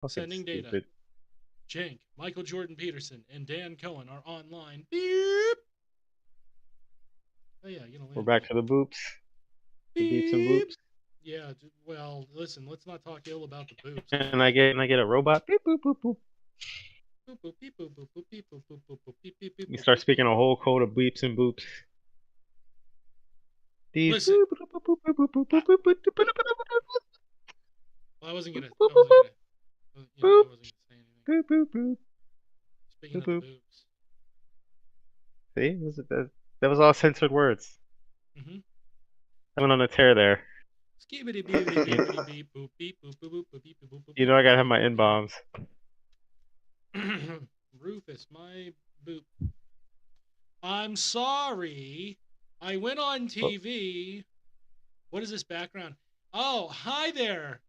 Fucking Sending data. stupid. Jank, Michael Jordan Peterson, and Dan Cohen are online. Beep. Oh yeah, We're back to the boops. The beeps and beep. boops. Yeah. Well, listen. Let's not talk ill about the boobs. Okay. And I get a robot. Beep boop boop boop. Boop boop beep boop boop boop beep boop boop boop boop beep beep beep You boop start boop speaking beep. a whole code of beeps and boops. These Listen. boop boop boop boop boop boop I, boop boop boop boop well, I wasn't boop gonna. I boop wasn't boop gonna. boop I wasn't gonna say anything. boop boop boop Speaking boop of the boop. boobs. See, that was all censored words. Mm-hmm. I went on a tear there. Skibbity beepity You, beepity beep boop beep boop boop boop boop beep boop boop you beep know I boop gotta have boop my boop N beep. bombs. Rufus, my boop. I'm sorry. I went on TV. What is this background? Oh, hi there,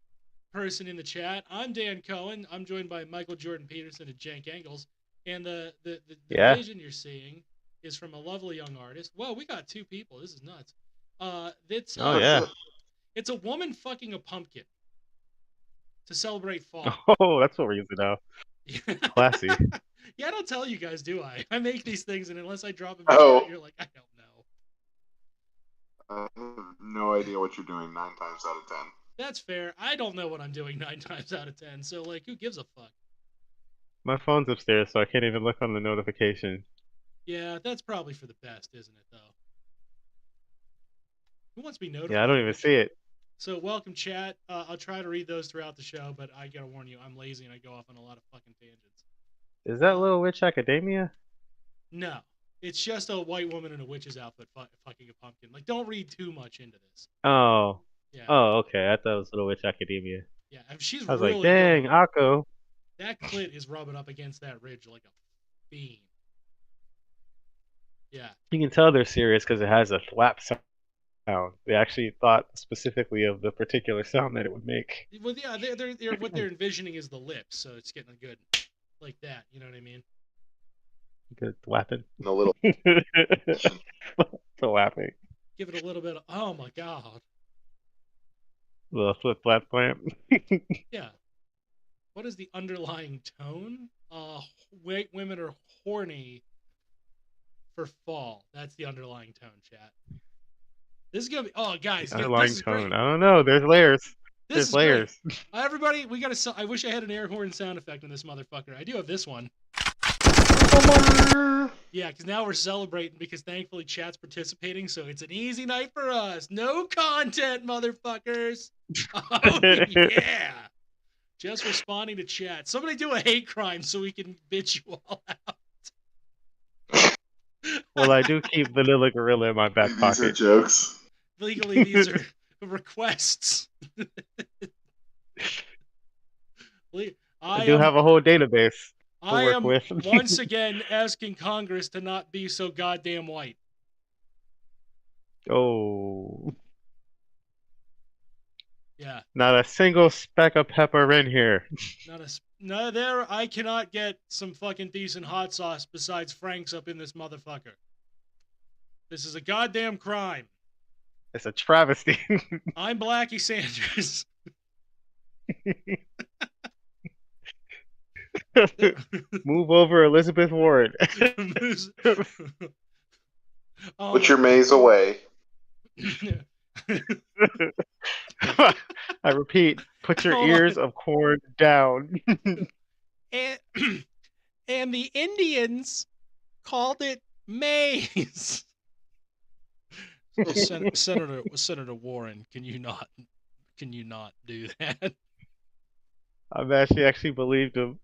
person in the chat. I'm Dan Cohen. I'm joined by Michael Jordan Peterson and Jank Engels. And the Yeah. vision you're seeing is from a lovely young artist. Whoa, we got two people. This is nuts. It's Oh yeah. it's a woman fucking a pumpkin to celebrate fall. Oh, that's what we're using now. Classy. Yeah, I don't tell you guys, do I? I make these things, and unless I drop them in Oh. chat, you're like, I don't know. I have no idea what you're doing 9 times out of 10. That's fair. I don't know what I'm doing 9 times out of 10, so, like, who gives a fuck? My phone's upstairs, so I can't even look on the notification. Yeah, that's probably for the best, isn't it, though? Who wants to be notified? Yeah, I don't even see it. So, welcome, chat. I'll try to read those throughout the show, but I gotta warn you, I'm lazy and I go off on a lot of fucking tangents. Is that Little Witch Academia? No. It's just a white woman in a witch's outfit fucking a pumpkin. Like, don't read too much into this. Oh. Yeah. Oh, okay. I thought it was Little Witch Academia. Yeah, I mean, she's I was really like, dang, going. Akko. That clit is rubbing up against that ridge like a fiend. Yeah. You can tell they're serious because it has a thwap sound. They actually thought specifically of the particular sound that it would make. Well, yeah, they're what they're envisioning is the lips, so it's getting a good like that. You know what I mean? Good thwapping. A little. Thwapping. Give it a little bit of, oh my god. Little flip flap clamp. Yeah. What is the underlying tone? White women are horny for fall. That's the underlying tone, chat. This is gonna be. Oh, guys, Underlying this is tone. great. I don't know. There's layers. This There's is layers. great. Everybody, we gotta. I wish I had an air horn sound effect on this motherfucker. I do have this one. Yeah, because now we're celebrating because thankfully chat's participating, so it's an easy night for us. No content, motherfuckers. Oh yeah. Just responding to chat. Somebody do a hate crime so we can bitch you all out. Well, I do keep Vanilla Gorilla in my back These pocket. are jokes. Legally, these are requests. I do have a whole database to I work am with. once again asking Congress to not be so goddamn white. Oh. Yeah. Not a single speck of pepper in here. No, there. I cannot get some fucking decent hot sauce besides Frank's up in this motherfucker. This is a goddamn crime. It's a travesty. I'm Blackie Sanders. Move over, Elizabeth Warren. Put your maize away. I repeat, put your ears of corn down. And the Indians called it maize. Senator Warren, can you not do that? I'm actually believed him.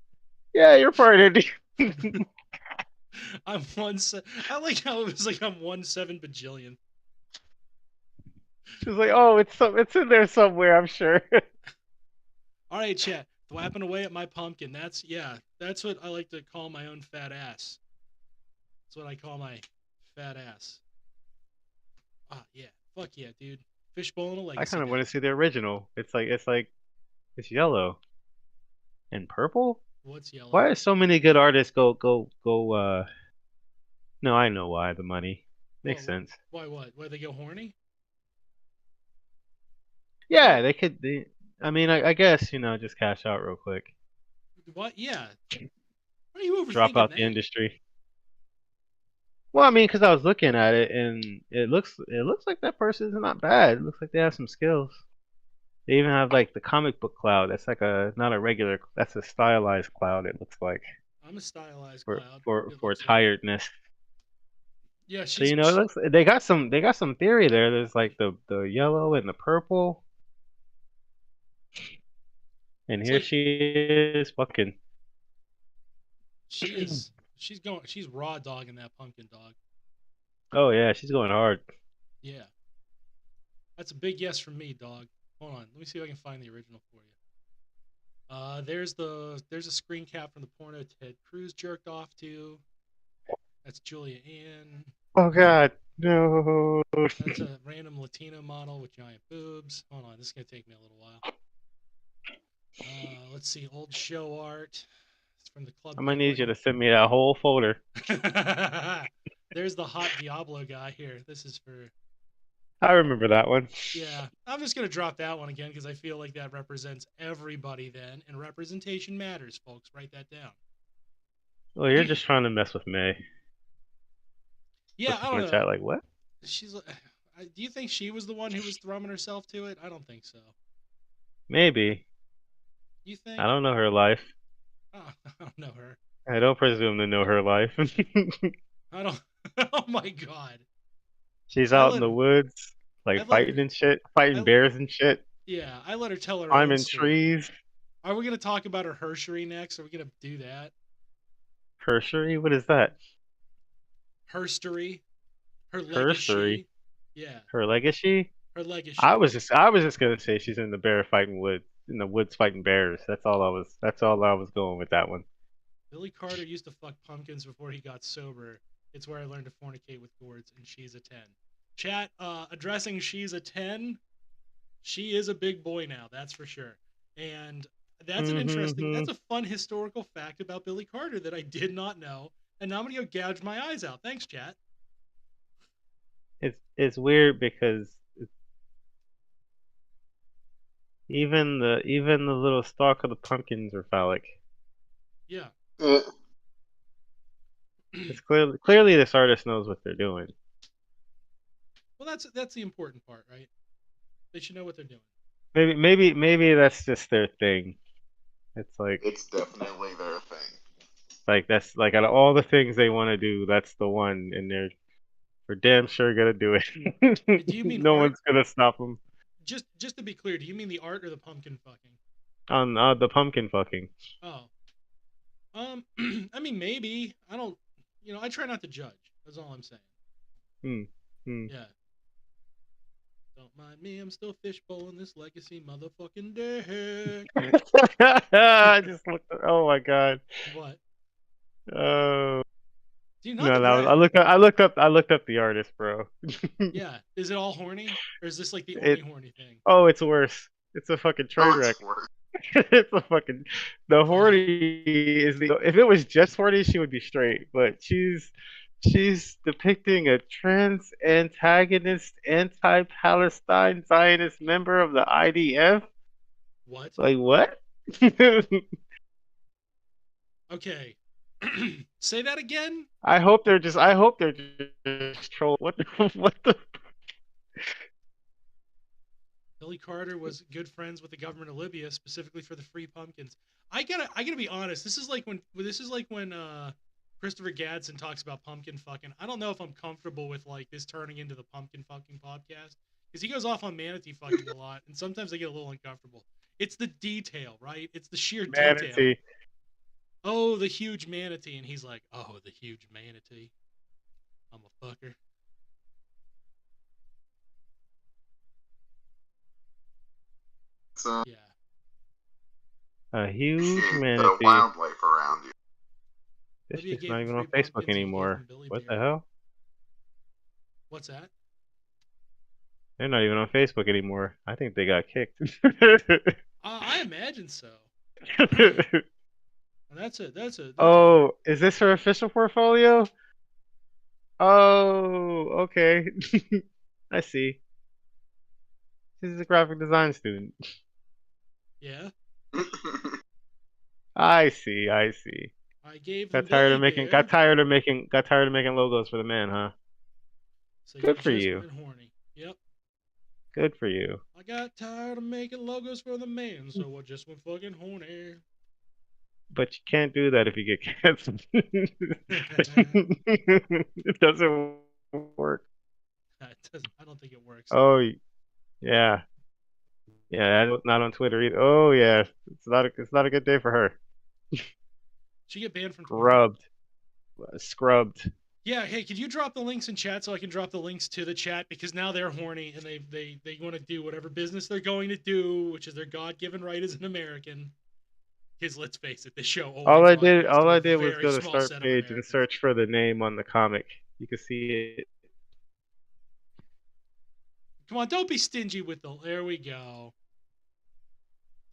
Yeah, you're part Indian. I like how it was like I'm 1/7 bajillion. She's like, oh, it's in there somewhere, I'm sure. All right, chat. Thwapping away at my pumpkin. That's what I like to call my own fat ass. That's what I call my fat ass. Ah, yeah. Fuck yeah, dude. Fishbowl and a legacy. I kind of want to see the original. It's it's yellow and purple. What's yellow? Why are so many good artists go? No, I know why. The money makes sense. Why what? Why they go horny? Yeah, they could. I mean, I guess just cash out real quick. What? Yeah. Why are you drop overthinking out the that? industry. Well, I mean, because I was looking at it and it looks like that person is not bad. It looks like they have some skills. They even have like the comic book cloud. That's like a not a regular. That's a stylized cloud. It looks like I'm a stylized for cloud. for It for looks like. tiredness. Yeah, So you know, it looks they got some theory there. There's like the yellow and the purple, and it's here like she is fucking. she's raw dogging that pumpkin dog. Oh yeah, she's going hard. Yeah. That's a big yes from me, dog. Hold on. Let me see if I can find the original for you. There's a screen cap from the porno Ted Cruz jerked off to. That's Julia Ann. Oh god, no. That's a random Latino model with giant boobs. Hold on, this is gonna take me a little while. Let's see, old show art. It's from the Club I'm gonna need you Penguin. to send me that whole folder. There's the hot Diablo guy here. This is for I remember that one. yeah. I'm just gonna drop that one again because I feel like that represents everybody then, and representation matters, folks. Write that down. Well, you're just trying to mess with May. Yeah, Put I in don't the know. chat like what? She's. Do you think she was the one who was thrumming herself to it? I don't think so. Maybe. You I think? don't know her life. Oh, I don't know her. I don't presume to know her life. I don't. Oh my god. She's I out in let the her. woods, I like let her. fighting and shit, fighting I bears and shit, yeah. I let her tell her own climbing story. trees. Are we gonna talk about her herstory next? Are we gonna do that? Herstory? What is that? Herstory, her Herstory? legacy. Yeah, Her legacy? her I legacy. was just I was just gonna say she's in the bear fighting woods in the woods fighting bears. That's all I was going with that one. Billy Carter used to fuck pumpkins before he got sober. It's where I learned to fornicate with gourds, and she's a 10. Chat, addressing she's a 10. She is a big boy now, that's for sure. And that's Mm-hmm. a fun historical fact about Billy Carter that I did not know. And now I'm gonna go gouge my eyes out. Thanks, chat. It's weird because even the little stalk of the pumpkins are phallic. Yeah. Eh, It's clearly this artist knows what they're doing. Well, that's the important part, right? They should know what they're doing. Maybe that's just their thing. It's it's definitely their thing. like that's like out of all the things they want to do, that's the one, and they're for damn sure gonna do it. Do you mean No art? one's gonna stop them Just to be clear, do you mean the art or the pumpkin fucking? on the pumpkin fucking. Oh, I mean maybe. I don't. I try not to judge. That's all I'm saying. Hmm. Hmm. Yeah. Don't mind me. I'm still fishbowling this legacy motherfucking dick. I just looked. Oh my god. What? Oh Do you not no, the that was, brag? I looked up the artist, bro. Yeah. Is it all horny, or is this like the only It. horny thing? Oh, it's worse. It's a fucking Oh, train wreck. it's worse. It's a fucking the Fuck. horny is the if it was just horny she would be straight, but she's depicting a trans antagonist anti-Palestine Zionist member of the IDF. What? Like what? Okay. Say that again. I hope they're just trolling. What the what the Billy Carter was good friends with the government of Libya, specifically for the free pumpkins. I gotta be honest. This is like when Christopher Gadsden talks about pumpkin fucking. I don't know if I'm comfortable with like this turning into the pumpkin fucking podcast because he goes off on manatee fucking a lot, and sometimes I get a little uncomfortable. It's the detail, right? It's the sheer detail. manatee? Oh, the huge manatee, and he's like, oh, the huge manatee. I'm a fucker. It's Yeah. A huge the manatee. wildlife around you. This Libya shit's gave not him even free on Facebook pumpkins, and he gave anymore. him Billy What the Beer. hell? What's that? They're not even on Facebook anymore. I think they got kicked. I imagine so. That's a Oh, is this her official portfolio? Oh, okay. I see. She's a graphic design student. yeah. I see. I see. I gave them Got tired belly of making. beer, Got tired of making logos for the man, huh? so you Good for just you. went horny. Yep. Good for you. I got tired of making logos for the man, so I just went fucking horny. But you can't do that if you get canceled. It doesn't work. I don't think it works. Oh yeah, yeah. Not on Twitter either. Oh yeah, it's not a good day for her. Did you get banned from Twitter? Scrubbed, scrubbed. Yeah, hey, could you drop the links in chat so I can drop the links to the chat, because now they're horny and they want to do whatever business they're going to do, which is their God-given right as an American. Because let's face it, this show only broadcasts All to a I did was very go to small start set of page and Americans. search for the name on the comic. You can see it. Come on, don't be stingy with the. There we go.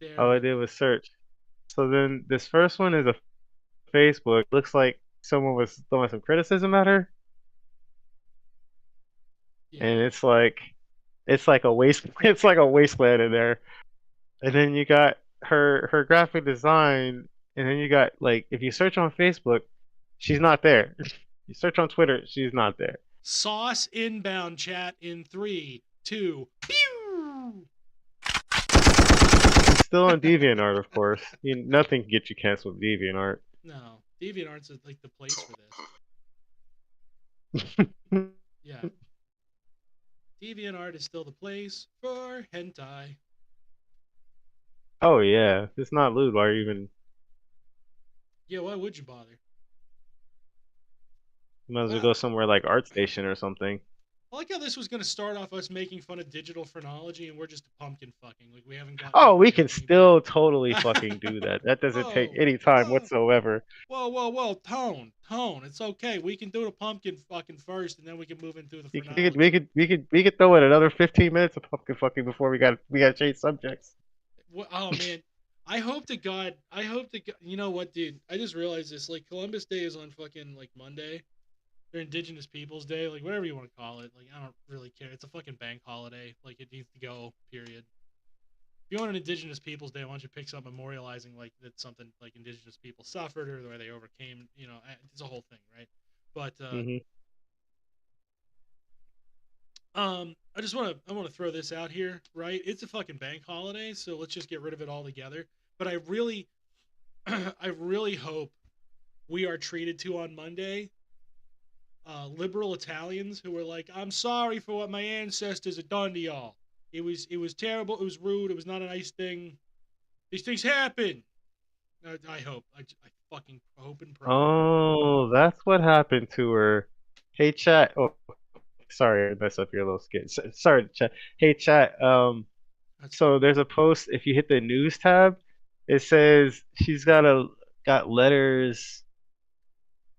There All we I did was search. So then this first one is a Facebook. Looks like someone was throwing some criticism at her, and Yeah. it's like a waste. It's like a wasteland in there. And then you got her graphic design, and then you got like if you search on Facebook, she's not there. You search on Twitter, she's not there. Sauce inbound chat in 3, 2. Pew! She's still on DeviantArt, of course. Nothing can get you canceled with DeviantArt. No, DeviantArt's like the place for this. Yeah. DeviantArt is still the place for hentai. Oh yeah, if it's not lewd. Why are you even? Yeah, why would you bother? You might as well Wow. go somewhere like ArtStation or something. I like how this was going to start off us making fun of digital phrenology, and we're just pumpkin fucking. Like, we haven't gotten Oh, we anywhere can with anything. still totally fucking do that. That doesn't take Whoa. any time Whoa. whatsoever. Whoa. Tone. It's okay. We can do the pumpkin fucking first, and then we can move into the We phrenology. could throw in another 15 minutes of pumpkin fucking before we got to change subjects. Oh, man. I hope to God. You know what, dude? I just realized this. Like, Columbus Day is on fucking, like, Monday. Their Indigenous Peoples Day, like whatever you want to call it. Like, I don't really care. It's a fucking bank holiday. Like, it needs to go. Period. If you want an Indigenous Peoples Day, why don't you pick something memorializing like that something like Indigenous people suffered or the way they overcame. You know, it's a whole thing, right? But Hmm. I want to throw this out here, right? It's a fucking bank holiday, so let's just get rid of it altogether. But I really, I really hope we are treated to on Monday liberal Italians who were like, "I'm sorry for what my ancestors had done to y'all. It was terrible. It was rude. It was not a nice thing. These things happen." I hope. I fucking hope and pray. Oh, that's what happened to her. Hey chat. Oh, sorry, I messed up your little skit. Sorry, chat. Hey chat. That's So there's a post. If you hit the news tab, it says she's got letters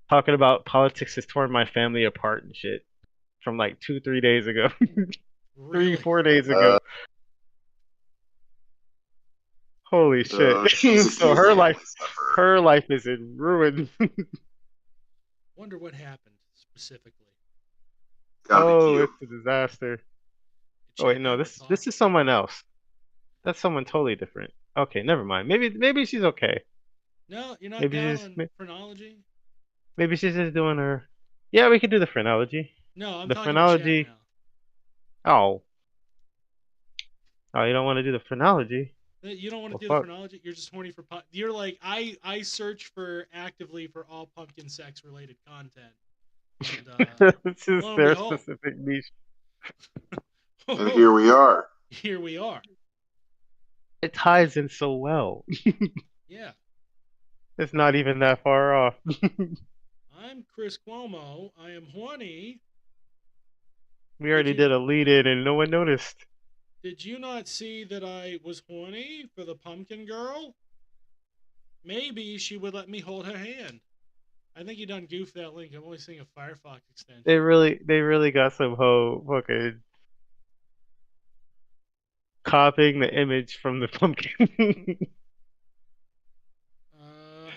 talking about politics has torn my family apart and shit from like 3 days ago, really 4 days ago. Holy shit! She's So accusing at least of her. her life is in ruin. wonder what happened specifically. Gotta be Oh, cute. it's a disaster. Oh wait, Chat, no, now we're this talking. is someone else. That's someone totally different. Okay, never mind. Maybe she's okay. No, you're not Maybe down she's on phrenology. maybe she's just doing her. Yeah, we could do the phrenology. No, I'm The talking to chat phrenology. now. Oh, oh, you don't want to do the phrenology? You don't want to Well, do the fuck. phrenology. You're just horny for. You're like I search for actively for all pumpkin sex related content, and This is lo and their behold, specific niche. And here we are. here we are. It ties in so well. Yeah, It's not even that far off. I'm Chris Cuomo. I am horny. We Did already you did a lead in and no one noticed. did you not see that I was horny for the pumpkin girl? Maybe she would let me hold her hand. I think you done goofed that link. I'm only seeing a Firefox extension. They really got some hoe fucking copying the image from the pumpkin.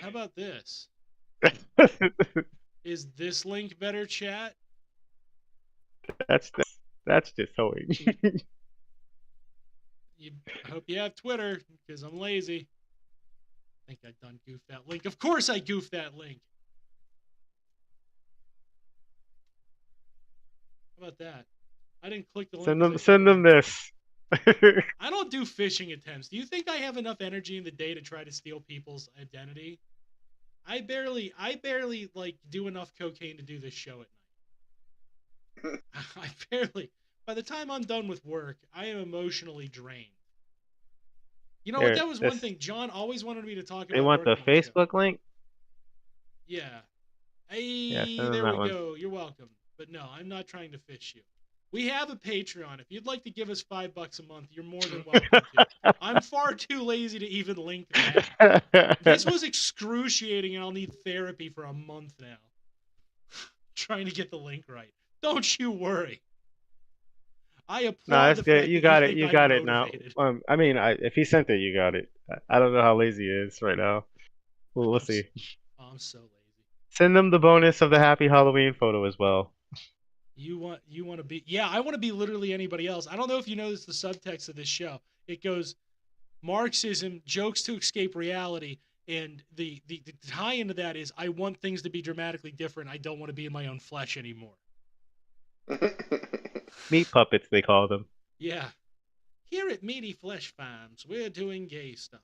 How about this? Is this link better, chat? that's that's just hoeing. I hope you have Twitter because I'm lazy. I think I done goofed that link. Of course I goofed that link. How about that? I didn't click the link. Send them this. I don't do phishing attempts. Do you think I have enough energy in the day to try to steal people's identity? I barely like do enough cocaine to do this show at night. I barely. By the time I'm done with work, I am emotionally drained. You know what? That was one thing. John always wanted me to talk about. They want the Facebook link? Yeah. Yeah, Hey, send them there that we one. go. You're welcome. But no, I'm not trying to fish you. We have a Patreon. If you'd like to give us $5 a month, you're more than welcome to. I'm far too lazy to even link that. This was excruciating, and I'll need therapy for a month now. Trying to get the link right. Don't you worry. I applaud the fact you that got you it. think You I'm got it motivated. now. I mean, if he sent it, you got it. I don't know how lazy he is right now. We'll see. I'm so lazy. Send them the bonus of the Happy Halloween photo as well. You want to be? Yeah, I want to be literally anybody else. I don't know if you noticed the subtext of this show. It goes Marxism, jokes to escape reality, and the tie into that is I want things to be dramatically different. I don't want to be in my own flesh anymore. Meat puppets, they call them. Yeah. Here at Meaty Flesh Farms, we're doing gay stuff.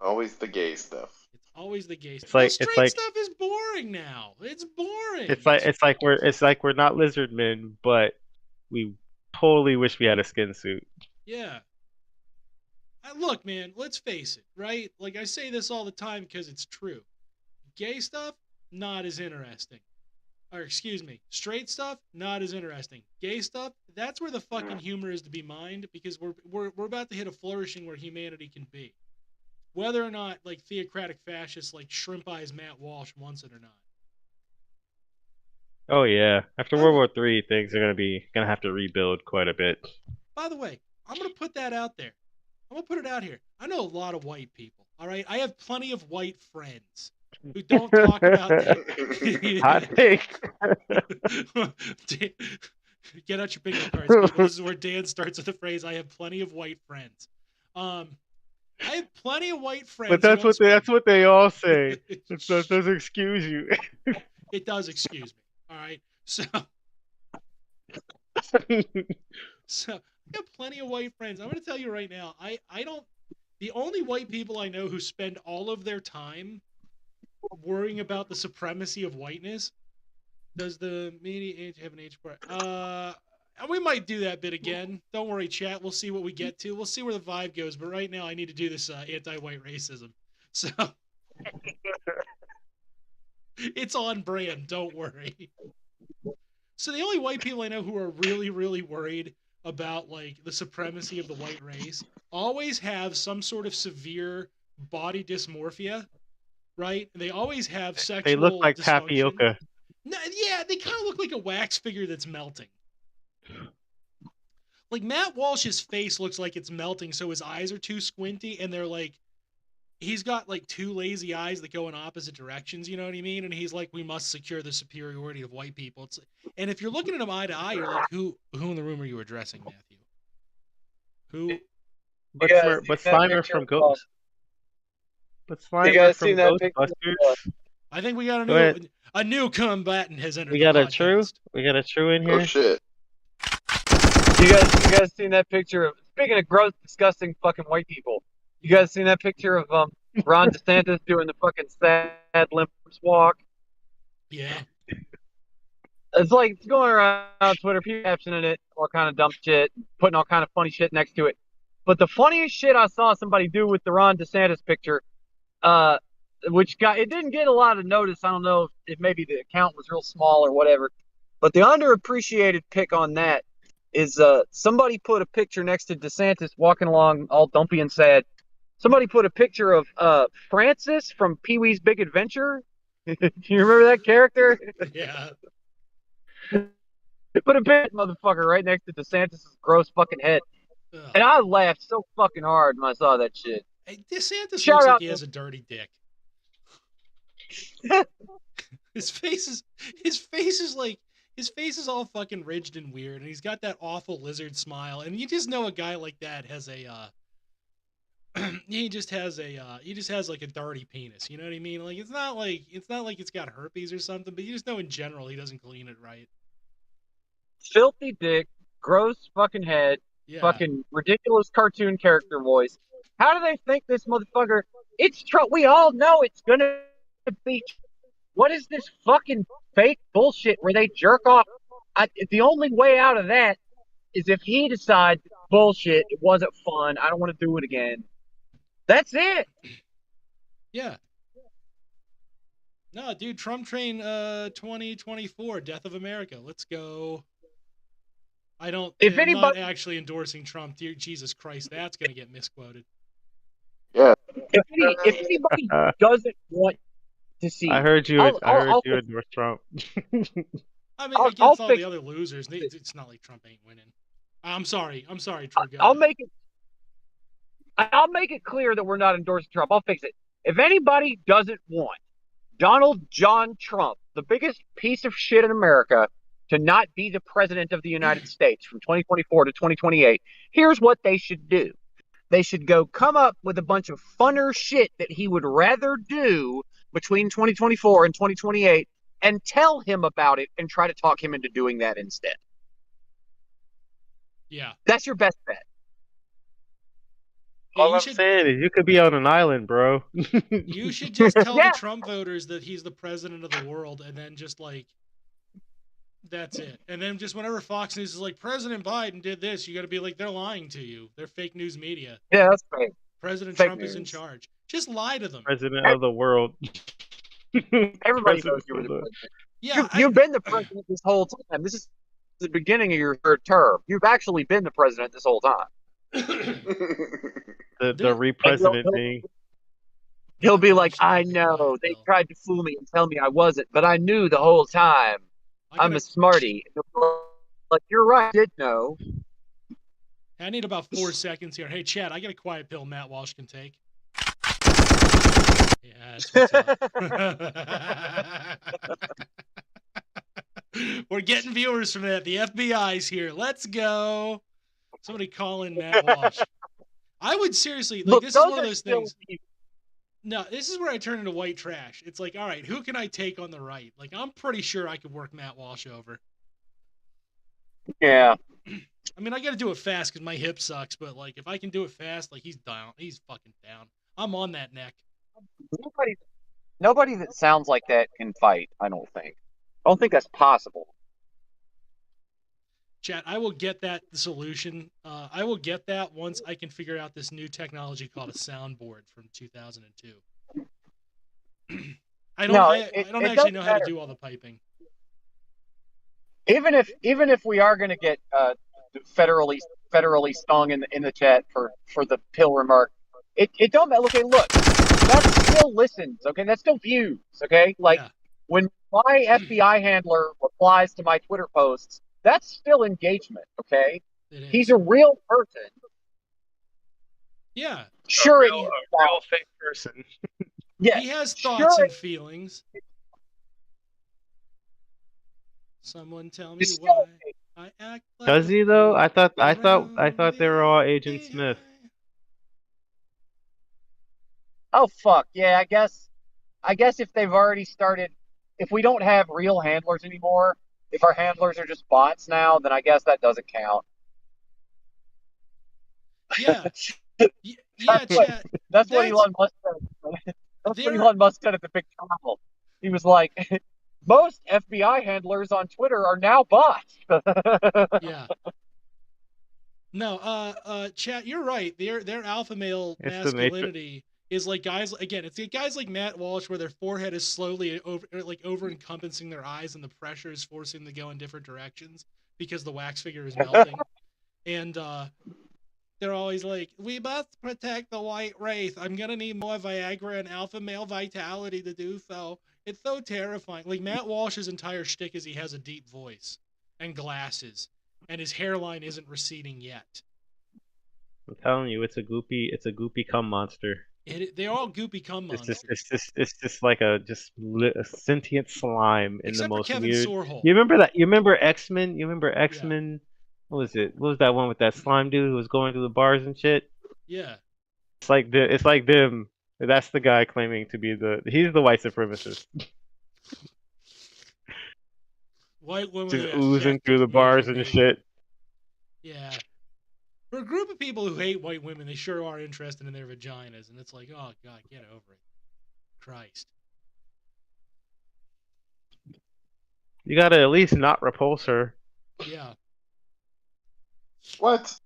Always the gay stuff. It's always the gay stuff. Straight stuff is boring now. It's boring. It's like we're not lizard men, but we totally wish we had a skin suit. Yeah. Look, man, let's face it, right? Like I say this all the time because it's true. Gay stuff, not as interesting. Or excuse me, straight stuff, not as interesting. Gay stuff, that's where the fucking humor is to be mined because we're about to hit a flourishing where humanity can be. Whether or not like theocratic fascists like Shrimp Eyes Matt Walsh wants it or not. Oh yeah, after World War III, things are gonna have to rebuild quite a bit. By the way, I'm gonna put that out there. I'm gonna put it out here. I know a lot of white people. All right, I have plenty of white friends who don't talk about that. Hot take. Get out your bingo cards, people. This is where Dan starts with the phrase, "I have plenty of white friends." I have plenty of white friends. But that's what they all say. It does excuse you. It does excuse me. All right, so I have plenty of white friends. I'm going to tell you right now, I don't. The only white people I know who spend all of their time worrying about the supremacy of whiteness. Does the media age have an age part? We might do that bit again. Don't worry, chat. We'll see what we get to. We'll see where the vibe goes. But right now, I need to do this anti-white racism. So it's on brand. Don't worry. So the only white people I know who are really, really worried about like the supremacy of the white race always have some sort of severe body dysmorphia, right? They always have sexual. They look like dysfunction. tapioca. No, yeah, they kind of look like a wax figure that's melting. Like Matt Walsh's face looks like it's melting, so his eyes are too squinty, and they're like, he's got like two lazy eyes that go in opposite directions. You know what I mean? And he's like, we must secure the superiority of white people. And if you're looking at him eye to eye, you're like, who in the room are you addressing, Matthew? Who? But Slimer from Ghost. But Slimer from Ghostbusters. I think we got a new combatant has entered. We got a true in here. Oh shit! You guys seen that picture of? Speaking of gross, disgusting fucking white people, you guys seen that picture of Ron DeSantis doing the fucking sad limp walk? Yeah. It's like it's going around Twitter, people captioning it, all kind of dumb shit, putting all kind of funny shit next to it. But the funniest shit I saw somebody do with the Ron DeSantis picture, it didn't get a lot of notice. I don't know if maybe the account was real small or whatever. But the underappreciated pick on that is somebody put a picture next to DeSantis walking along all dumpy and sad. Somebody put a picture of Francis from Pee-wee's Big Adventure. Do you remember that character? Yeah. They put a big motherfucker right next to DeSantis' gross fucking head. Ugh. And I laughed so fucking hard when I saw that shit. Hey, DeSantis looks like he has a dirty dick. His face is all fucking ridged and weird, and he's got that awful lizard smile, and you just know a guy like that has a he just has like a dirty penis. You know what I mean? Like it's not like it's got herpes or something, but you just know in general he doesn't clean it right. Filthy dick, gross fucking head, Yeah. fucking ridiculous cartoon character voice. How do they think this motherfucker? It's Trump. We all know it's gonna be. What is this fucking fake bullshit where they jerk off? The only way out of that is if he decides bullshit. It wasn't fun. I don't want to do it again. That's it. Yeah. No, dude, Trump train 2024, Death of America. Let's go. I'm not actually endorsing Trump. Dear Jesus Christ, that's going to get misquoted. Yeah. If anybody doesn't want to see, I heard you endorse Trump. I mean, against all the other losers, it's not like Trump ain't winning. I'm sorry, Trump. I'll make it clear that we're not endorsing Trump. I'll fix it. If anybody doesn't want Donald John Trump, the biggest piece of shit in America, to not be the president of the United States from 2024 to 2028, here's what they should do. They should go come up with a bunch of funner shit that he would rather do between 2024 and 2028 and tell him about it and try to talk him into doing that instead. Yeah. That's your best bet. All I'm saying is you could be on an island, bro. You should just tell the Trump voters that he's the president of the world and then just like, that's it. And then just whenever Fox News is like, President Biden did this, you got to be like, they're lying to you. They're fake news media. Yeah, that's right. President Trump is in charge. Just lie to them. President of the world. Everybody knows you were the president. Yeah, you've been the president this whole time. This is the beginning of your third term. You've actually been the president this whole time. the re-president thing. He'll be like, I know, they tried to fool me and tell me I wasn't, but I knew the whole time. I'm a smarty. Like, you're right, I did know. I need about 4 seconds here. Hey, Chad, I got a quiet pill Matt Walsh can take. Yeah, that's what's up. We're getting viewers from that. The FBI's here. Let's go. Somebody call in Matt Walsh. I would seriously, like, this is one of those things. No, this is where I turn into white trash. It's like, all right, who can I take on the right? Like, I'm pretty sure I could work Matt Walsh over. Yeah. I mean, I got to do it fast because my hip sucks, but, like, if I can do it fast, like, he's down. He's fucking down. I'm on that neck. Nobody that sounds like that can fight, I don't think. I don't think that's possible. Chat, I will get that solution. I will get that once I can figure out this new technology called a soundboard from 2002. I don't actually know how to do all the piping. Even if we are going to get federally stung in the chat for the pill remark, it don't matter. Okay, look, that still listens. Okay, that still views. Okay, like when my FBI handler replies to my Twitter posts. That's still engagement, okay? He's a real person. Yeah. Sure, a real fake person. Yeah. He has thoughts and feelings. Someone tell me why I act like Does he though? I thought they were all Agent Smith. Oh fuck. Yeah, I guess if they've already started, if we don't have real handlers anymore, if our handlers are just bots now, then I guess that doesn't count. Yeah. Yeah, Chad. That's what Elon Musk said. That's what Elon Musk said at the big trial. He was like, most FBI handlers on Twitter are now bots. Yeah. No, Chad, you're right. Their alpha male masculinity is like guys, again, it's guys like Matt Walsh where their forehead is slowly over encompassing their eyes and the pressure is forcing them to go in different directions because the wax figure is melting. And they're always like, we must protect the white race. I'm going to need more Viagra and alpha male vitality to do so. It's so terrifying. Like Matt Walsh's entire shtick is he has a deep voice and glasses and his hairline isn't receding yet. I'm telling you, it's a goopy cum monster. They're all goopy cum monsters. It's just like a sentient slime in Except the most Kevin weird. Sorhol. You remember that? You remember X-Men? You remember X-Men? Yeah. What was it? What was that one with that slime dude who was going to the bars and shit? Yeah. it's like them. That's the guy claiming to be he's the white supremacist, White women just are oozing through the naked, bars and naked. shit. Yeah. For a group of people who hate white women, they sure are interested in their vaginas, and it's like, oh god, get over it. Christ. You gotta at least not repulse her. Yeah. What? Have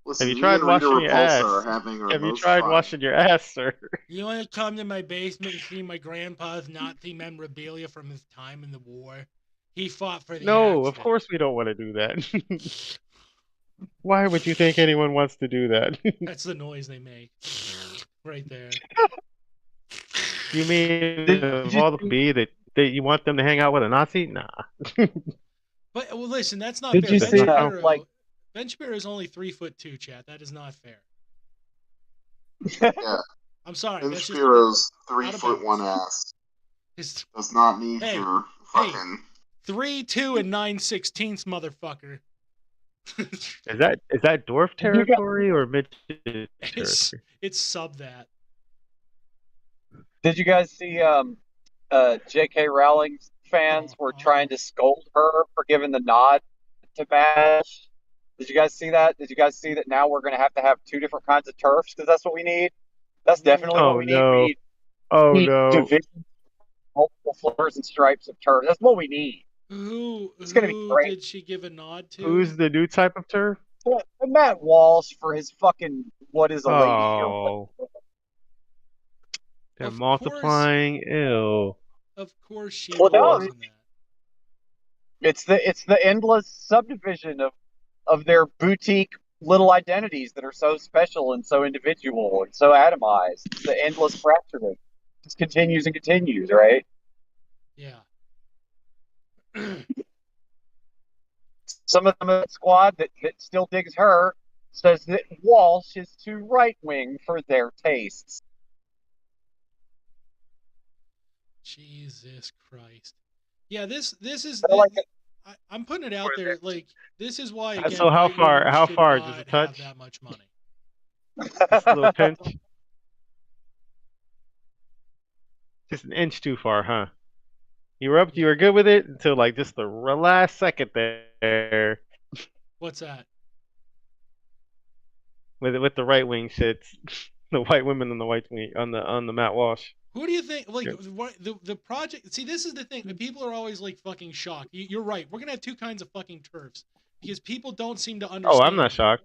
Listen, you me tried and Rita washing your Repulsa are ass? having our Have you most tried fun. washing your ass, sir? You want to come to my basement and see my grandpa's Nazi memorabilia from his time in the war? He fought for the No, of Axis. course we don't want to do that. Why would you think anyone wants to do that? That's the noise they make. Right there. You mean Did of you all the see, be that you want them to hang out with a Nazi? Nah. But well, listen, that's not did fair. you Ben see Shapiro, like Ben Shapiro is only 3'2", chat. That is not fair. Yeah, I'm sorry. Ben That's just Shapiro's out of 3'1" bounds. ass His does not need Hey, your hey. fucking. 3'2" and 9/16", motherfucker. Is that dwarf Did you guys, territory or midget it's territory? it's sub that. did you guys see J.K. Rowling's fans were trying to scold her for giving the nod to MASH? Did you guys see that? Did you guys see that now we're going to have two different kinds of turfs because that's what we need? That's definitely what Oh we need. We no. Oh need no. division, multiple flavors and stripes of turf. That's what we need. It's going to be Who great. did she give a nod to? Who's the new type of turf? And Matt Walsh for his fucking what is a lady or Oh, they're Of multiplying. Ew. course she well, no, believes in that. it's the endless subdivision of their boutique little identities that are so special and so individual and so atomized. It's the endless fracturing. Just continues and continues, right? Yeah. Some of them in the squad that still digs her says that Walsh is too right wing for their tastes. Jesus Christ. Yeah, this is They're like, I'm putting it out there. Like, this is why again So white women how should far? Just a not touch? have that much money. Just a little pinch? Just an inch too far, huh? You were good with it until like just the last second there What's that? with the right wing shits. The white women on the white wing on the Matt Walsh. Who do you think? Like, Yep. what the project? See, this is the thing. People are always like fucking shocked. You're right. We're gonna have two kinds of fucking turfs because people don't seem to understand. Oh, I'm not shocked.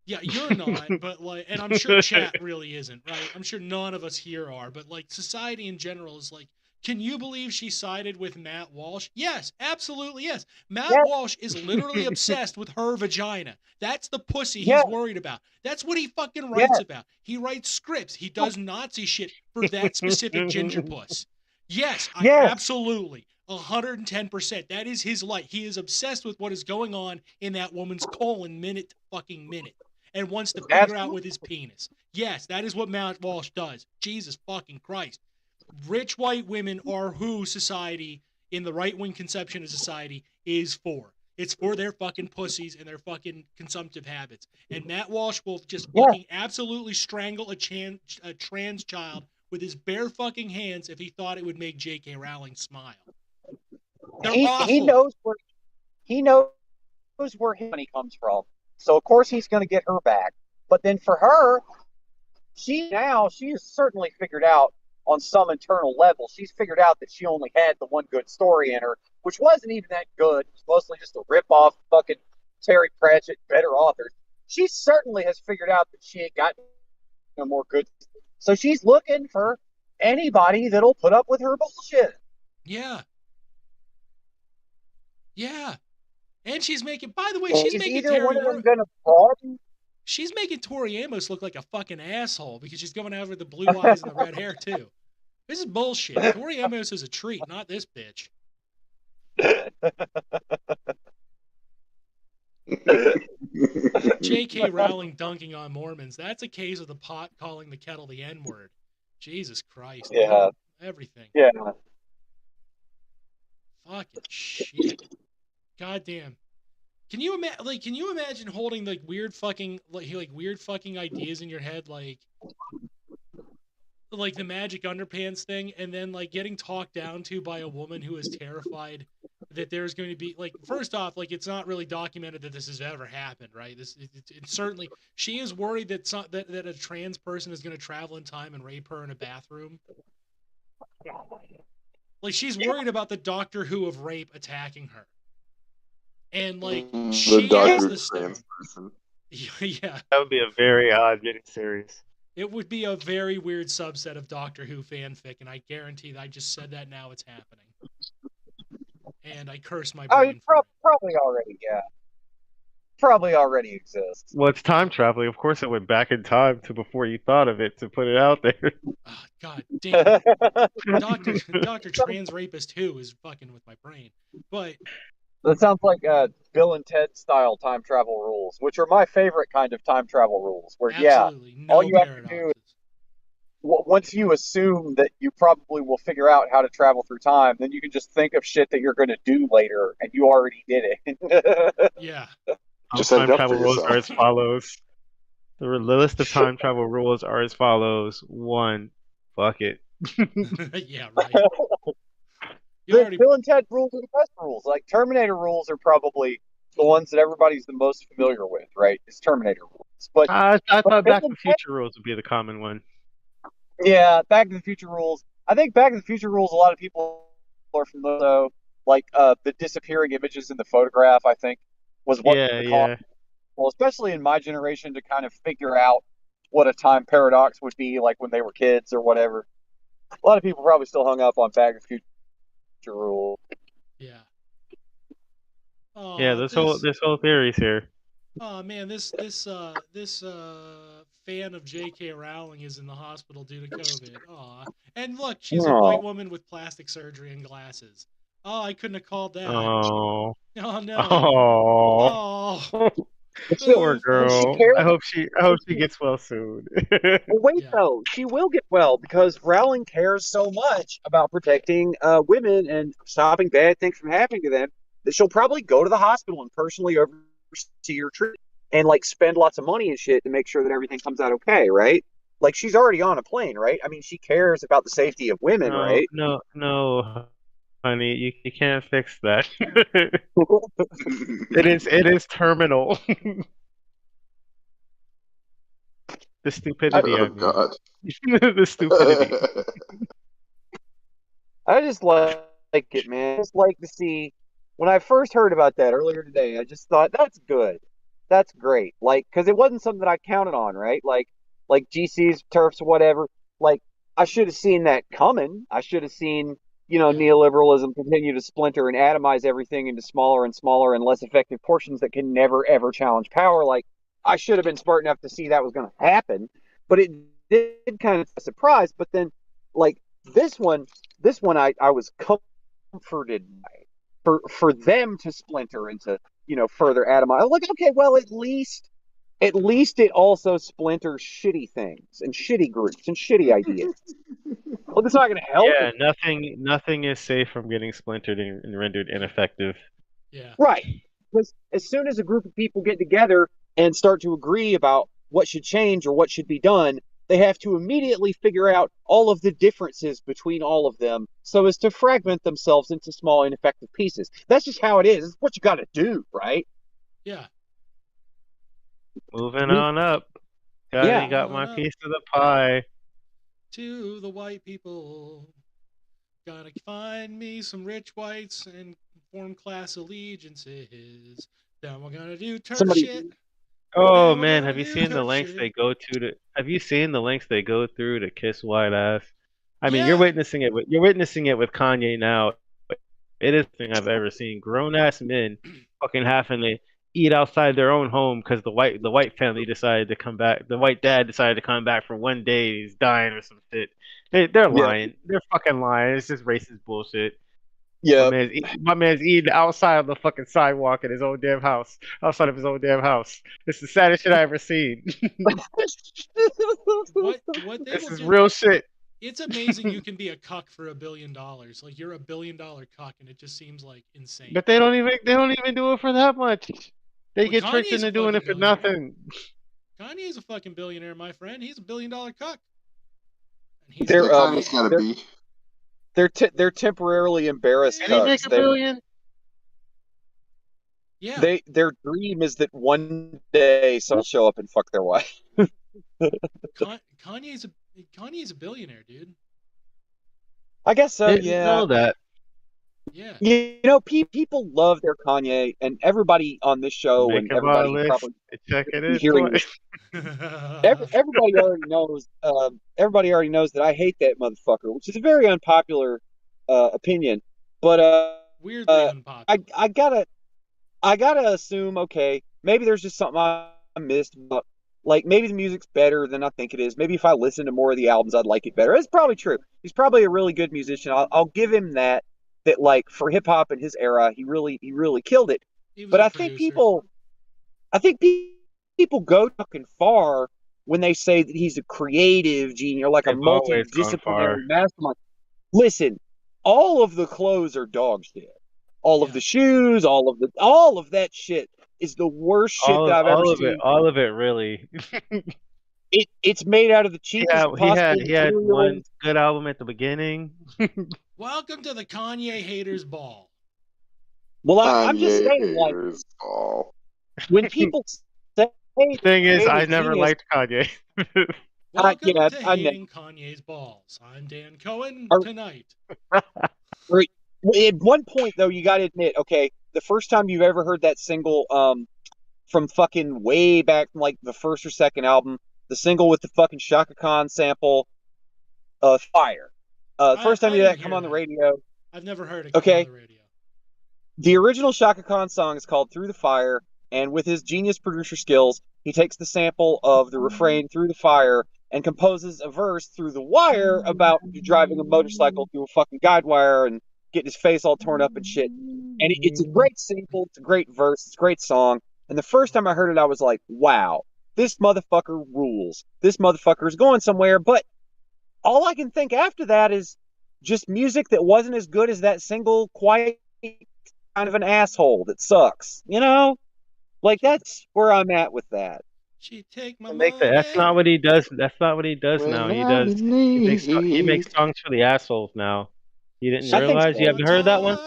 Yeah, you're not, but like, and I'm sure chat really isn't, right? I'm sure none of us here are, but like, society in general is like, can you believe she sided with Matt Walsh? Yes, absolutely yes. Matt Walsh is literally obsessed with her vagina. That's the pussy he's worried about. That's what he fucking writes about. He writes scripts. He does Nazi shit for that specific ginger puss. Yes, absolutely. 110%. That is his life. He is obsessed with what is going on in that woman's colon minute to fucking minute and wants to figure out with his penis. Yes, that is what Matt Walsh does. Jesus fucking Christ. Rich white women are who society, in the right-wing conception of society, is for. It's for their fucking pussies and their fucking consumptive habits. And Matt Walsh will just fucking absolutely strangle a trans child with his bare fucking hands if he thought it would make J.K. Rowling smile. They're awful. He knows where his money comes from. So of course he's going to get her back. But then for her, she has certainly figured out on some internal level, she's figured out that she only had the one good story in her, which wasn't even that good. It was mostly just a rip-off fucking Terry Pratchett, better authors. She certainly has figured out that she ain't got no more good. So she's looking for anybody that'll put up with her bullshit. Yeah. Yeah. And she's making, by the way, she's making She's making Tori Amos look like a fucking asshole because she's going out with the blue eyes and the red hair too. This is bullshit. Tori Amos is a treat, not this bitch. J.K. Rowling dunking on Mormons. That's a case of the pot calling the kettle the N-word. Jesus Christ. Yeah. Everything. Yeah. Fucking shit. Goddamn. Can you imagine holding like weird fucking ideas in your head, like the magic underpants thing, and then like getting talked down to by a woman who is terrified that there's going to be, like, first off, like, it's not really documented that this has ever happened, right? It's certainly, she is worried that a trans person is going to travel in time and rape her in a bathroom. Like, she's worried about the Doctor Who of rape attacking her. And like she has the trans person. Yeah. That would be a very odd miniseries. It would be a very weird subset of Doctor Who fanfic, and I guarantee that I just said that now it's happening. And I curse my brain. Probably already, yeah. Probably already exists. Well, it's time traveling. Of course, it went back in time to before you thought of it to put it out there. Oh, God damn it. Dr. Trans Rapist 2 is fucking with my brain. But that sounds like Bill and Ted style time travel rules, which are my favorite kind of time travel rules. Where all you have to do is, once you assume that you probably will figure out how to travel through time, then you can just think of shit that you're going to do later, and you already did it. Yeah. Just time travel rules are as follows. The list of time travel rules are as follows. 1, fuck it. Yeah, right. Bill and Ted rules are the best rules. Like, Terminator rules are probably the ones that everybody's the most familiar with, right? It's Terminator rules. But I thought Back to the Future rules would be the common one. Yeah, Back to the Future rules. I think Back to the Future rules, a lot of people are familiar with, though. Like, the disappearing images in the photograph, I think, was one of the common. Well, especially in my generation, to kind of figure out what a time paradox would be like when they were kids or whatever. A lot of people probably still hung up on Back to the Future rule. Yeah. Oh, yeah, this whole theory's here. Oh man, this fan of J.K. Rowling is in the hospital due to COVID. Aw. And look, she's a white woman with plastic surgery and glasses. Oh, I couldn't have called that. Oh. Oh no. Oh. Poor girl. I hope she gets well soon. Wait, though, she will get well because Rowling cares so much about protecting women and stopping bad things from happening to them that she'll probably go to the hospital and personally oversee your treatment and like spend lots of money and shit to make sure that everything comes out okay, right? Like, she's already on a plane, right? I mean, she cares about the safety of women, right? No. Honey, you can't fix that. It is terminal. The stupidity of God. The stupidity. I just like it, man. I just like to see. When I first heard about that earlier today, I just thought, that's good. That's great. Like, because it wasn't something that I counted on, right? Like GCs, turfs, whatever. Like, I should have seen that coming. I should have seen, neoliberalism continue to splinter and atomize everything into smaller and smaller and less effective portions that can never, ever challenge power. Like, I should have been smart enough to see that was going to happen. But it did kind of surprise. But then, like, this one I was comforted by. For them to splinter into, further atomize. Like, okay, well, at least it also splinters shitty things and shitty groups and shitty ideas. Well, it's not going to help. Yeah, nothing is safe from getting splintered and rendered ineffective. Yeah. Right. Because as soon as a group of people get together and start to agree about what should change or what should be done, they have to immediately figure out all of the differences between all of them so as to fragment themselves into small, ineffective pieces. That's just how it is. It's what you got to do, right? Yeah. Moving on up. You got my piece of the pie. To the white people. Gotta find me some rich whites and form class allegiances. Then we're gonna do turf shit. Oh man, have you seen the lengths they go to? Have you seen the lengths they go through to kiss white ass? I mean, you're witnessing it with Kanye now. It is the thing I've ever seen. Grown ass men fucking having to eat outside their own home because the white family decided to come back. The white dad decided to come back for one day. He's dying or some shit. They're lying. They're fucking lying. It's just racist bullshit. Yeah, my man's eating outside of the fucking sidewalk in his own damn house. Outside of his own damn house. It's the saddest shit I ever seen. This is real shit. It's amazing you can be a cuck for $1 billion. Like, you're $1 billion cuck, and it just seems like insane. But they don't even do it for that much. They But get tricked Kanye's a into doing fucking it for billionaire. nothing. Kanye's a fucking billionaire, my friend. He's a $1 billion cuck. And he's They're like, Kanye's yeah. gotta be. they're temporarily embarrassed Did he make cucks. a billion? Yeah. Their dream is that one day someone will show up and fuck their wife. Kanye's a billionaire, dude. I guess so. Didn't Yeah. know that. Yeah. You know, people love their Kanye, and everybody on this show Make and him on a everybody list. probably Check it in hearing twice. this. Everybody already knows. Everybody already knows that I hate that motherfucker, which is a very unpopular opinion. But Weirdly unpopular. I gotta assume, okay, maybe there's just something I missed, but like maybe the music's better than I think it is. Maybe if I listen to more of the albums, I'd like it better. It's probably true. He's probably a really good musician. I'll give him that. That like for hip hop in his era, he really killed it. He was But a I think producer. people go fucking far when they say that he's a creative genius, like a They've always gone far. multidisciplinary mastermind. Listen, all of the clothes are dog shit. All of Yeah. the shoes, all of that shit is the worst shit that I've ever seen. All of it, really. It's made out of the cheapest possible he had materials. one good album at the beginning. Welcome to the Kanye haters ball. Well, I'm just Kanye saying, like, haters ball. when people say Thing is, I Kanye's never genius, liked Kanye. Welcome yeah, to I know. hating Kanye's balls. I'm Dan Cohen Are- tonight. At one point, though, you got to admit, okay, the first time you've ever heard that single, from fucking way back, from like the first or second album, the single with the fucking Shaka Khan sample, Fire. First time I you didn't that come hear on the that. radio. I've never heard it Okay. on the radio. The original Shaka Khan song is called Through the Fire, and with his genius producer skills, he takes the sample of the refrain Through the Fire and composes a verse through the wire about driving a motorcycle through a fucking guide wire and getting his face all torn up and shit. And it's a great sample, it's a great verse, it's a great song. And the first time I heard it, I was like, wow, this motherfucker rules. This motherfucker is going somewhere. But all I can think after that is just music that wasn't as good as that single, quite kind of an asshole that sucks. You know? Like, that's where I'm at with that. She take my That's not what he does. That's not what he does now. He makes songs for the assholes now. You didn't I think realize? so. You haven't heard that one?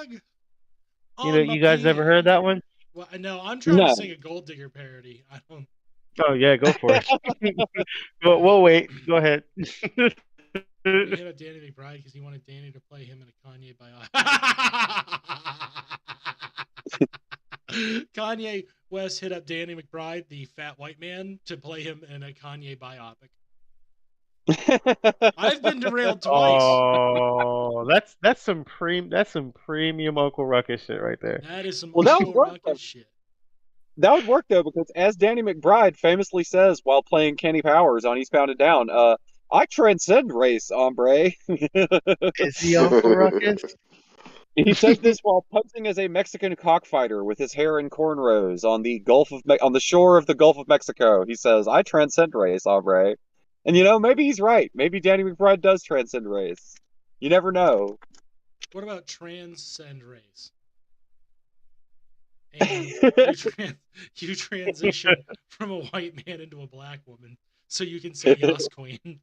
You guys never heard that one? Well, no, I'm trying No. to sing a Gold Digger parody. I don't. Oh yeah, go for it. But we'll wait. Go ahead. We hit up Danny McBride because he wanted Danny to play him in a Kanye biopic. Kanye West hit up Danny McBride, the fat white man, to play him in a Kanye biopic. I've been derailed twice. Oh, that's some premium Uncle Ruckus shit right there. That is some Well, that Uncle would work, Ruckus though. shit. That would work, though, because as Danny McBride famously says while playing Kenny Powers on Eastbound and Down, I transcend race, hombre. Is he Uncle Ruckus? He says this while posing as a Mexican cockfighter with his hair in cornrows on the on the shore of the Gulf of Mexico. He says, "I transcend race, hombre." And maybe he's right. Maybe Danny McBride does transcend race. You never know. What about transcend race? And you transition from a white man into a black woman, so you can say "Yas, Queen."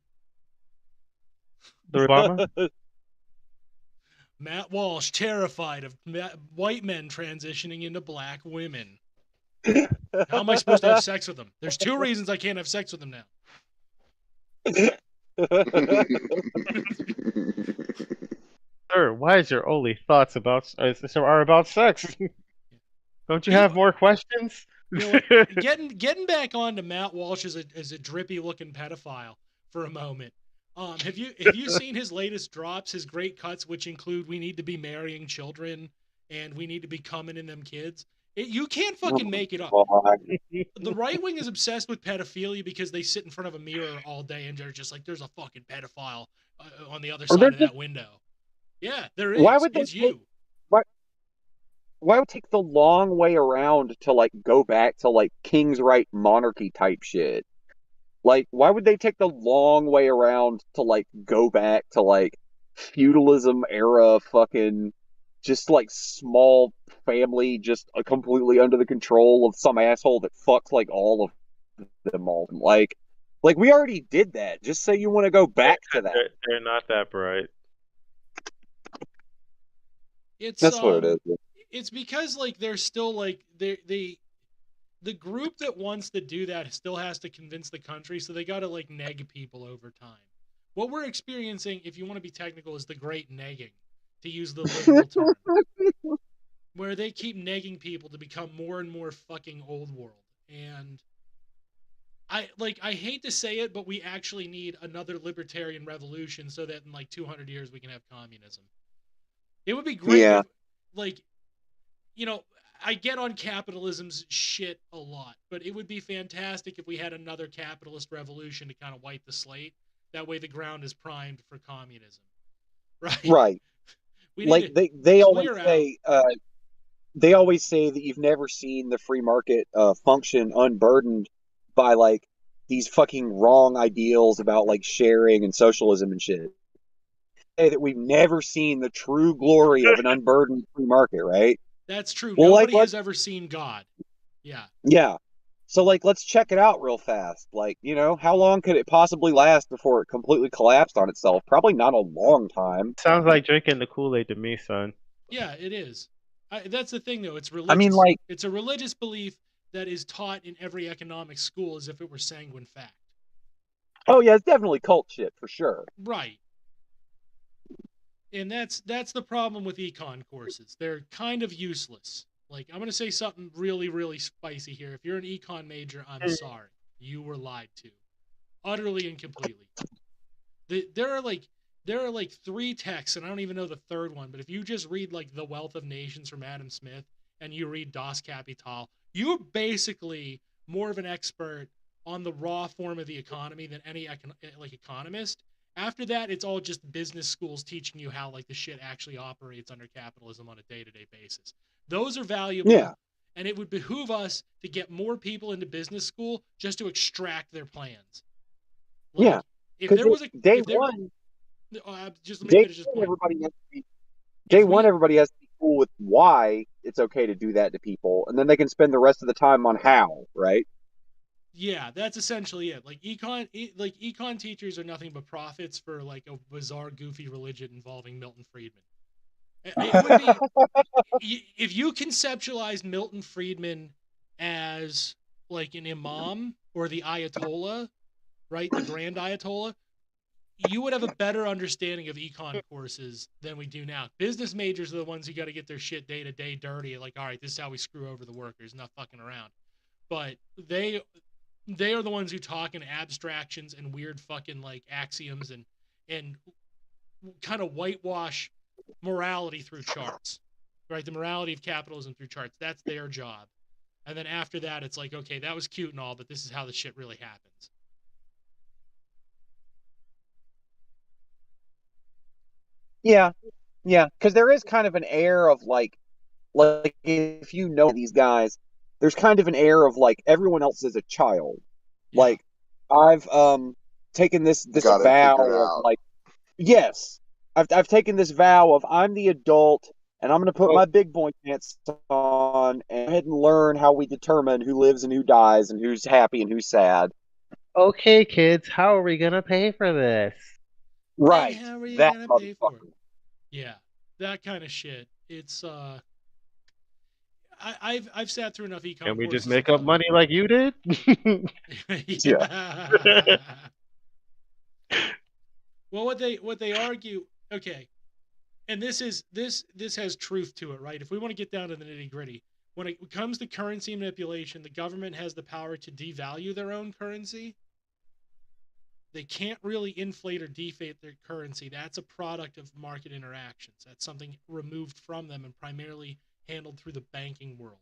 The Obama? Matt Walsh terrified of white men transitioning into black women. How am I supposed to have sex with them? There's 2 reasons I can't have sex with them now. Sir, why is your only thoughts are about sex? Don't you have more questions? Getting back on to Matt Walsh as a drippy looking pedophile for a moment. Have you seen his latest drops, his great cuts, which include "We need to be marrying children" and "We need to be coming in them kids"? You can't fucking make it up. The right wing is obsessed with pedophilia because they sit in front of a mirror all day and they're just like, "There's a fucking pedophile on the other side of that window." Yeah, there is. Why would they it's you. Why would it take the long way around to like go back to like King's right monarchy type shit? Like, why would they take the long way around to like go back to like feudalism era fucking just like small family just completely under the control of some asshole that fucks like all of them all. Like we already did that. Just say you want to go back to that. They're not that bright. It's That's what it is. it's because like they're still like the group that wants to do that still has to convince the country, so they got to like neg people over time. What we're experiencing, if you want to be technical, is the great negging, to use the liberal term, where they keep negging people to become more and more fucking old world. And I hate to say it, but we actually need another libertarian revolution so that in like 200 years we can have communism. It would be great if, like, you know, I get on capitalism's shit a lot, but it would be fantastic if we had another capitalist revolution to kind of wipe the slate. That way the ground is primed for communism. Right? Right. We Like they always say that you've never seen the free market function unburdened by like these fucking wrong ideals about like sharing and socialism and shit. Say that we've never seen the true glory of an unburdened free market, right? That's true. Well, Nobody has ever seen God. Yeah. Yeah. So like let's check it out real fast. Like, you know, how long could it possibly last before it completely collapsed on itself? Probably not a long time. Sounds like drinking the Kool-Aid to me, son. Yeah, it is. That's the thing, though. It's religious. I mean, like, it's a religious belief that is taught in every economic school as if it were sanguine fact. Oh yeah, it's definitely cult shit for sure. Right. And that's the problem with econ courses. They're kind of useless. Like, I'm going to say something really, really spicy here. If you're an econ major, I'm sorry. You were lied to. Utterly and completely. There are like 3 texts, and I don't even know the third one, but if you just read like The Wealth of Nations from Adam Smith and you read Das Kapital, you're basically more of an expert on the raw form of the economy than any economist. After that, it's all just business schools teaching you how like the shit actually operates under capitalism on a day-to-day basis. Those are valuable. Yeah. And it would behoove us to get more people into business school just to extract their plans. Like, yeah. If there was a day one, just let me finish this point. Everybody has to be cool with why it's okay to do that to people, and then they can spend the rest of the time on how, right? Yeah, that's essentially it. Like econ teachers are nothing but prophets for like a bizarre, goofy religion involving Milton Friedman. It would be if you conceptualized Milton Friedman as like an imam or the Ayatollah, right? The Grand Ayatollah. You would have a better understanding of econ courses than we do now. Business majors are the ones who got to get their shit day to day dirty. Like, all right, this is how we screw over the workers, not fucking around. But they are the ones who talk in abstractions and weird fucking like axioms and kind of whitewash morality through charts, right? The morality of capitalism through charts. That's their job. And then after that, it's like, okay, that was cute and all, but this is how the shit really happens. Yeah, because there is kind of an air of like if you know these guys, there's kind of an air of like everyone else is a child. Yeah. Like I've taken this vow of like, yes, I've taken this vow of I'm the adult and I'm gonna put my big boy pants on and go ahead and learn how we determine who lives and who dies and who's happy and who's sad. Okay, kids, how are we gonna pay for this? Right. How are you that gonna pay for it? Yeah, that kind of shit. It's I've sat through enough econ. Can we just courses make to up know. money like you did? Yeah. Well, what they argue, okay, and this has truth to it, right? If we want to get down to the nitty gritty, when it comes to currency manipulation, the government has the power to devalue their own currency. They can't really inflate or deflate their currency. That's a product of market interactions. That's something removed from them and primarily handled through the banking world,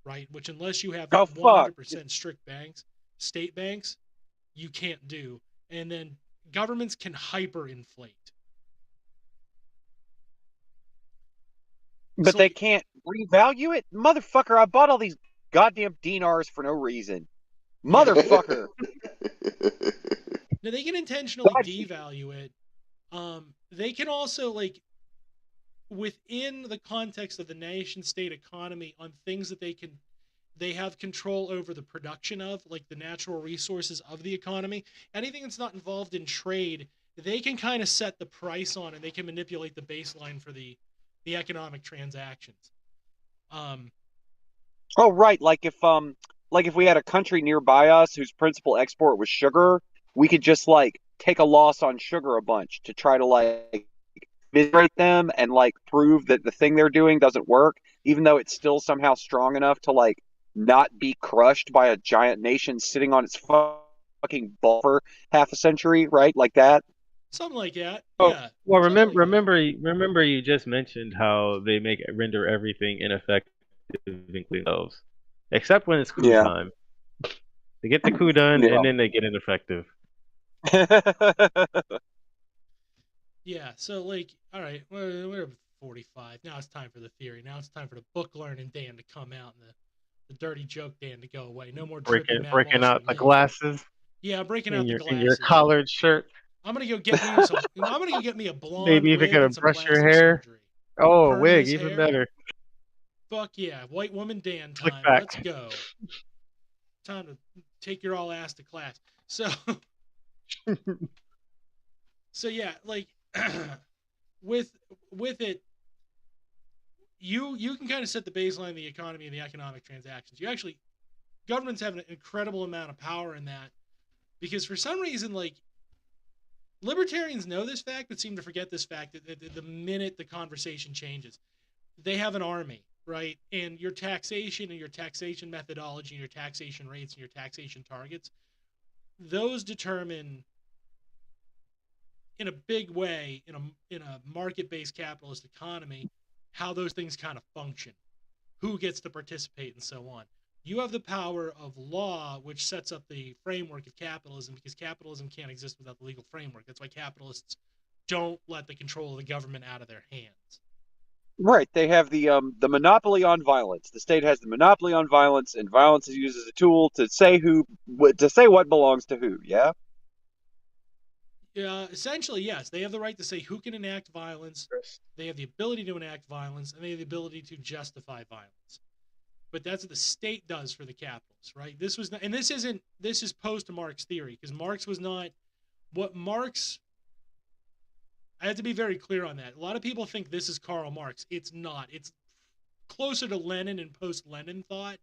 right? Which unless you have 100% strict banks, state banks, you can't do. And then governments can hyperinflate. But they can't revalue it? Motherfucker, I bought all these goddamn dinars for no reason. Motherfucker. Now, they can intentionally devalue it. They can also, like, within the context of the nation state economy on things that they have control over the production of, like the natural resources of the economy. Anything that's not involved in trade, they can kind of set the price on, and they can manipulate the baseline for the economic transactions. Oh, right. Like if we had a country nearby us whose principal export was sugar, we could just like take a loss on sugar a bunch to try to like mitigate them and like prove that the thing they're doing doesn't work, even though it's still somehow strong enough to like not be crushed by a giant nation sitting on its fucking ball for half a century, right? Like that. Something like that. Oh, Yeah. well, Something like that. remember, you just mentioned how they render everything ineffective, including themselves, except when it's coup Yeah. time. They get the coup done, Yeah. and then they get ineffective. Yeah. So like, all right, we're 45. Now it's time for the theory. Now it's time for the book learning Dan to come out and the dirty joke Dan to go away. No more drippy Matt Breaking Walsh out from the me. glasses Yeah, I'm breaking in out the your glasses. collared shirt. I'm gonna go get me some. I'm gonna go get me a blonde Maybe even wig gonna and some brush your plastic hair. surgery. Oh, a Perm wig, his even hair. better. Fuck yeah, white woman Dan Slick time. back. Let's go. Time to take your all ass to class. So, so yeah, like with it, you can kind of set the baseline of the economy and the economic transactions. You actually governments have an incredible amount of power in that, because for some reason, like, libertarians know this fact but seem to forget this fact that the minute the conversation changes. They have an army, right? And your taxation and your taxation methodology and your taxation rates and your taxation targets, those determine in a big way in a market-based capitalist economy how those things kind of function, who gets to participate, and so on. You have the power of law, which sets up the framework of capitalism, because capitalism can't exist without the legal framework. That's why capitalists don't let the control of the government out of their hands. Right. They have the monopoly on violence. The state has the monopoly on violence, and violence is used as a tool to say what belongs to who. Yeah. Essentially, yes. They have the right to say who can enact violence. They have the ability to enact violence, and they have the ability to justify violence. But that's what the state does for the capitalists, right? This was not, and this is post Marx theory, because Marx was not what Marx. I have to be very clear on that. A lot of people think this is Karl Marx. It's not. It's closer to Lenin and post-Lenin thought,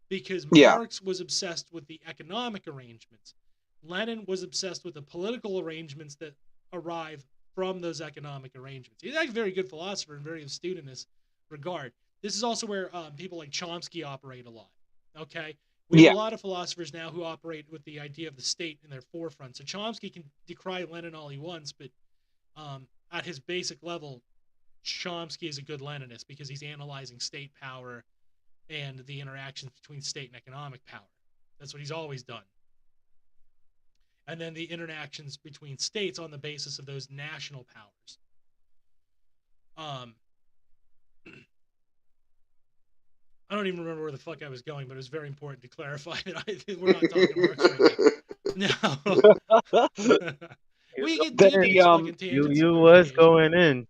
because Yeah. Marx was obsessed with the economic arrangements. Lenin was obsessed with the political arrangements that arrive from those economic arrangements. He's actually a very good philosopher and very astute in this regard. This is also where people like Chomsky operate a lot. Okay? We have a lot of philosophers now who operate with the idea of the state in their forefront. So Chomsky can decry Lenin all he wants, but at his basic level, Chomsky is a good Leninist because he's analyzing state power and the interactions between state and economic power. That's what he's always done. And then the interactions between states on the basis of those national powers. I don't even remember where the fuck I was going, but it was very important to clarify that we're not talking Marx right now. No. We get deep in these fucking tangents. You was going in.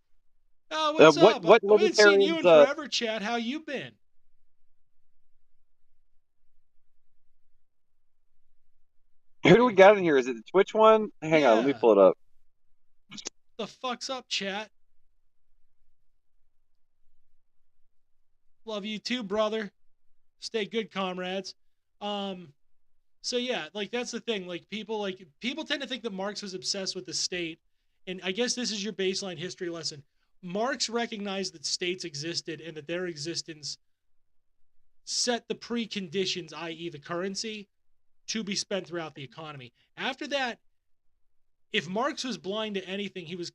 Oh, what's up? What I haven't seen you in libertarians, forever, Chad. How you been? Who do we got in here? Is it the Twitch one? Hang on, let me pull it up. The fuck's up, chat? Love you too, brother. Stay good, comrades. So yeah, like that's the thing. Like people tend to think that Marx was obsessed with the state, and I guess this is your baseline history lesson. Marx recognized that states existed and that their existence set the preconditions, i.e., the currency, to be spent throughout the economy. After that, if Marx was blind to anything, he was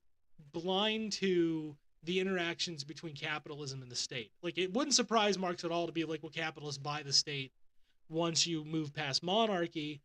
blind to the interactions between capitalism and the state. Like, it wouldn't surprise Marx at all to be like, well, capitalists buy the state once you move past monarchy,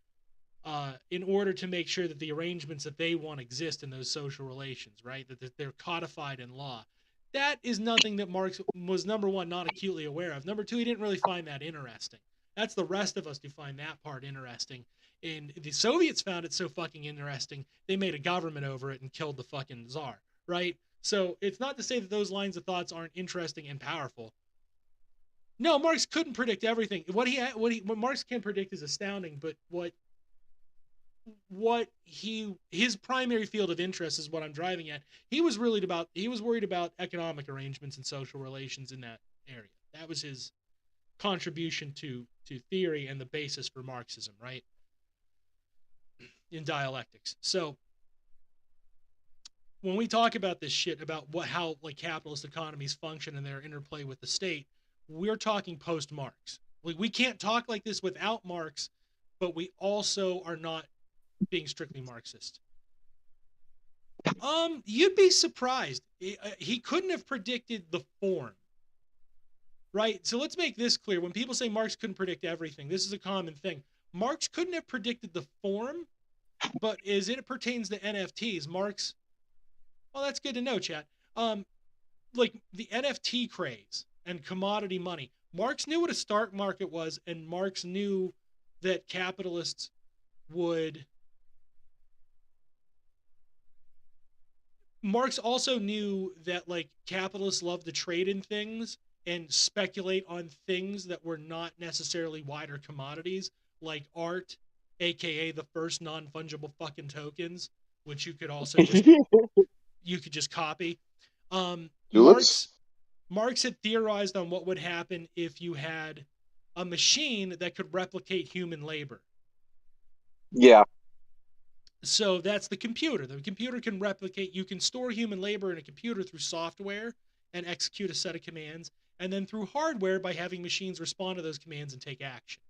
in order to make sure that the arrangements that they want exist in those social relations, right? That they're codified in law. That is nothing that Marx was, number one, not acutely aware of. Number two, he didn't really find that interesting. That's the rest of us who find that part interesting. And the Soviets found it so fucking interesting, they made a government over it and killed the fucking czar, right? So it's not to say that those lines of thoughts aren't interesting and powerful. No, Marx couldn't predict everything. What Marx can predict is astounding, but his primary field of interest is what I'm driving at. He was worried about economic arrangements and social relations in that area. That was his contribution to theory and the basis for Marxism, right? In dialectics. So when we talk about this shit about how like capitalist economies function and their interplay with the state, we're talking post-Marx. We can't talk like this without Marx, but we also are not being strictly Marxist. You'd be surprised. He couldn't have predicted the form. Right? So let's make this clear. When people say Marx couldn't predict everything, this is a common thing. Marx couldn't have predicted the form, but as it pertains to NFTs, Marx, well, that's good to know, chat. Like the NFT craze and commodity money, Marx knew what a stock market was, and Marx knew that capitalists would. Marx also knew that like capitalists love to trade in things and speculate on things that were not necessarily wider commodities, like art, aka the first non-fungible fucking tokens, which you could also just copy. Tulips? Marx had theorized on what would happen if you had a machine that could replicate human labor. Yeah. So that's the computer. The computer can replicate, you can store human labor in a computer through software and execute a set of commands, and then through hardware by having machines respond to those commands and take action.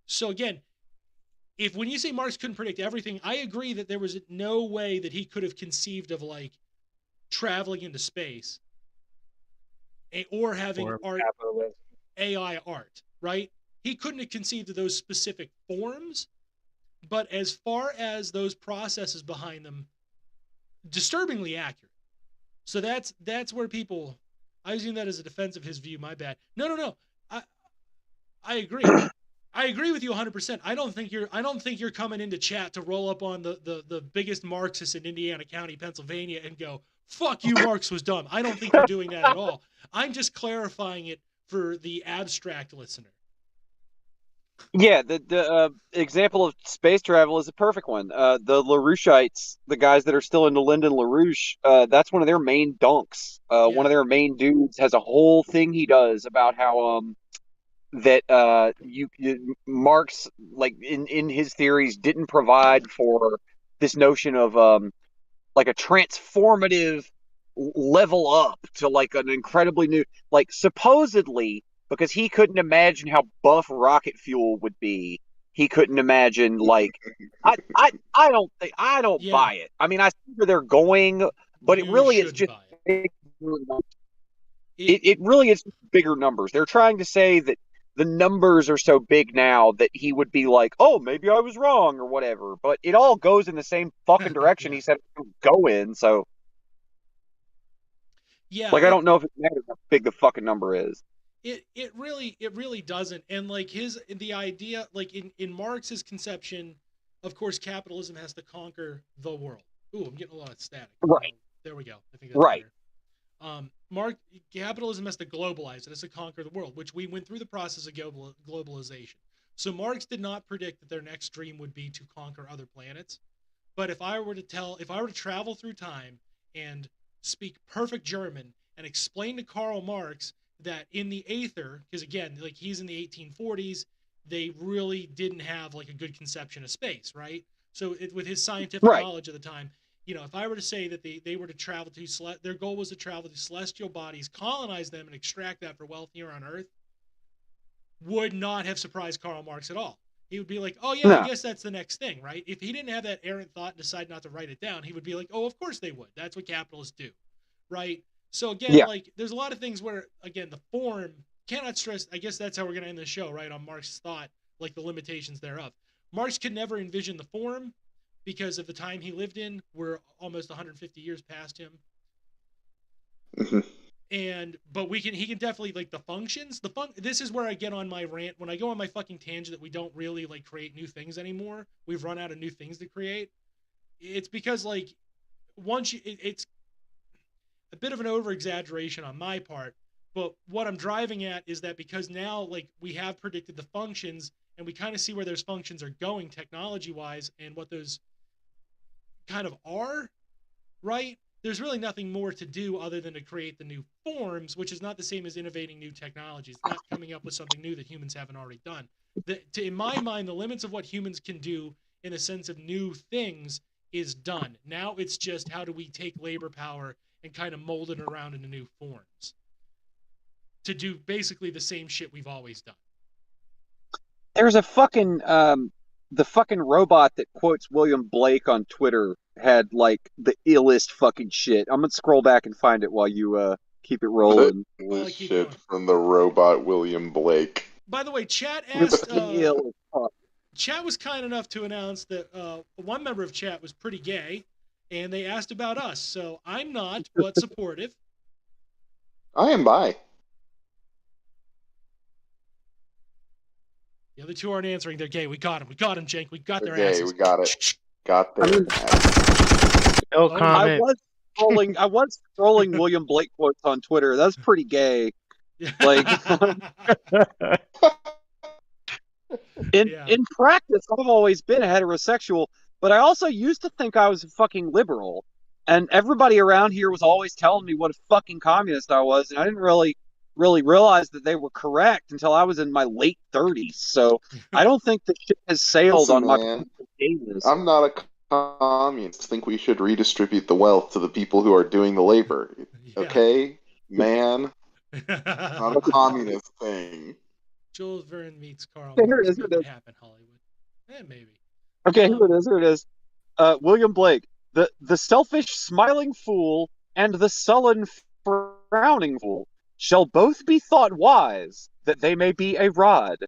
So again, if when you say Marx couldn't predict everything, I agree that there was no way that he could have conceived of like traveling into space or having art, AI art, right? He couldn't have conceived of those specific forms, but as far as those processes behind them, disturbingly accurate. So that's where people, I was using that as a defense of his view. My bad. No. I agree. I agree with you 100%. I don't think you're coming into chat to roll up on the biggest Marxist in Indiana County, Pennsylvania, and go, "Fuck you, Marx was dumb." I don't think you're doing that at all. I'm just clarifying it for the abstract listener. Yeah, the example of space travel is a perfect one. The LaRoucheites, the guys that are still into Lyndon LaRouche, that's one of their main dunks. One of their main dudes has a whole thing he does about how that Marx, like in his theories, didn't provide for this notion of like a transformative level up to like an incredibly new, like supposedly because he couldn't imagine how buff rocket fuel would be. He couldn't imagine like I don't think I don't buy it. I mean, I see where they're going, but it really is just it really is bigger numbers. They're trying to say that the numbers are so big now that he would be like, oh, maybe I was wrong or whatever. But it all goes in the same fucking direction he said it would go in. So, yeah, like, I don't know if it matters how big the fucking number is. It really doesn't. And like the idea, like in Marx's conception, of course, capitalism has to conquer the world. Ooh, I'm getting a lot of static. Right. There we go. I think that's right. Better. Capitalism has to globalize. It has to conquer the world, which we went through the process of globalization. So Marx did not predict that their next dream would be to conquer other planets. But if I were to travel through time and speak perfect German and explain to Karl Marx that in the aether, because again, like he's in the 1840s, they really didn't have like a good conception of space, right? So with his scientific knowledge at the time, you know, if I were to say that they were to travel to their goal was to travel to celestial bodies, colonize them, and extract that for wealth here on Earth, would not have surprised Karl Marx at all. He would be like, oh yeah, I guess that's the next thing, right? If he didn't have that errant thought and decide not to write it down, he would be like, oh, of course they would. That's what capitalists do, right? So again, like there's a lot of things where, again, the form cannot stress. I guess that's how we're going to end the show, right? On Marx's thought, like the limitations thereof. Marx could never envision the form because of the time he lived in. We're almost 150 years past him. But he can definitely like the functions. This is where I get on my rant when I go on my fucking tangent that we don't really like create new things anymore. We've run out of new things to create. It's because like once you, a bit of an over-exaggeration on my part, but what I'm driving at is that because now, like, we have predicted the functions and we kind of see where those functions are going technology-wise and what those kind of are, right? There's really nothing more to do other than to create the new forms, which is not the same as innovating new technologies. It's not coming up with something new that humans haven't already done. In my mind, the limits of what humans can do in a sense of new things is done. Now it's just how do we take labor power and kind of mold it around into new forms to do basically the same shit we've always done. There's a fucking the fucking robot that quotes William Blake on Twitter had like the illest fucking shit. I'm gonna scroll back and find it while you keep it rolling. This shit from the robot William Blake. By the way, chat asked. Ill. Chat was kind enough to announce that one member of chat was pretty gay, and they asked about us. So I'm not, but supportive. I am bi. The other two aren't answering. They're gay. We got him. We got him, Jake. We got They're their asses. We got it. Got their asses. No comment. I was scrolling William Blake quotes on Twitter. That's pretty gay. Like in practice, I've always been a heterosexual, but I also used to think I was a fucking liberal. And everybody around here was always telling me what a fucking communist I was, and I didn't really realize that they were correct until I was in my late 30s. So I don't think the ship has sailed on my gayness. I'm not a communist. I think we should redistribute the wealth to the people who are doing the labor. Yeah. Okay, man? Not a communist thing. Jules Verne meets Karl Marx. Here it is. Happen, Hollywood. Maybe. Okay, here it is. William Blake. The selfish smiling fool and the sullen frowning fool shall both be thought wise, that they may be a rod.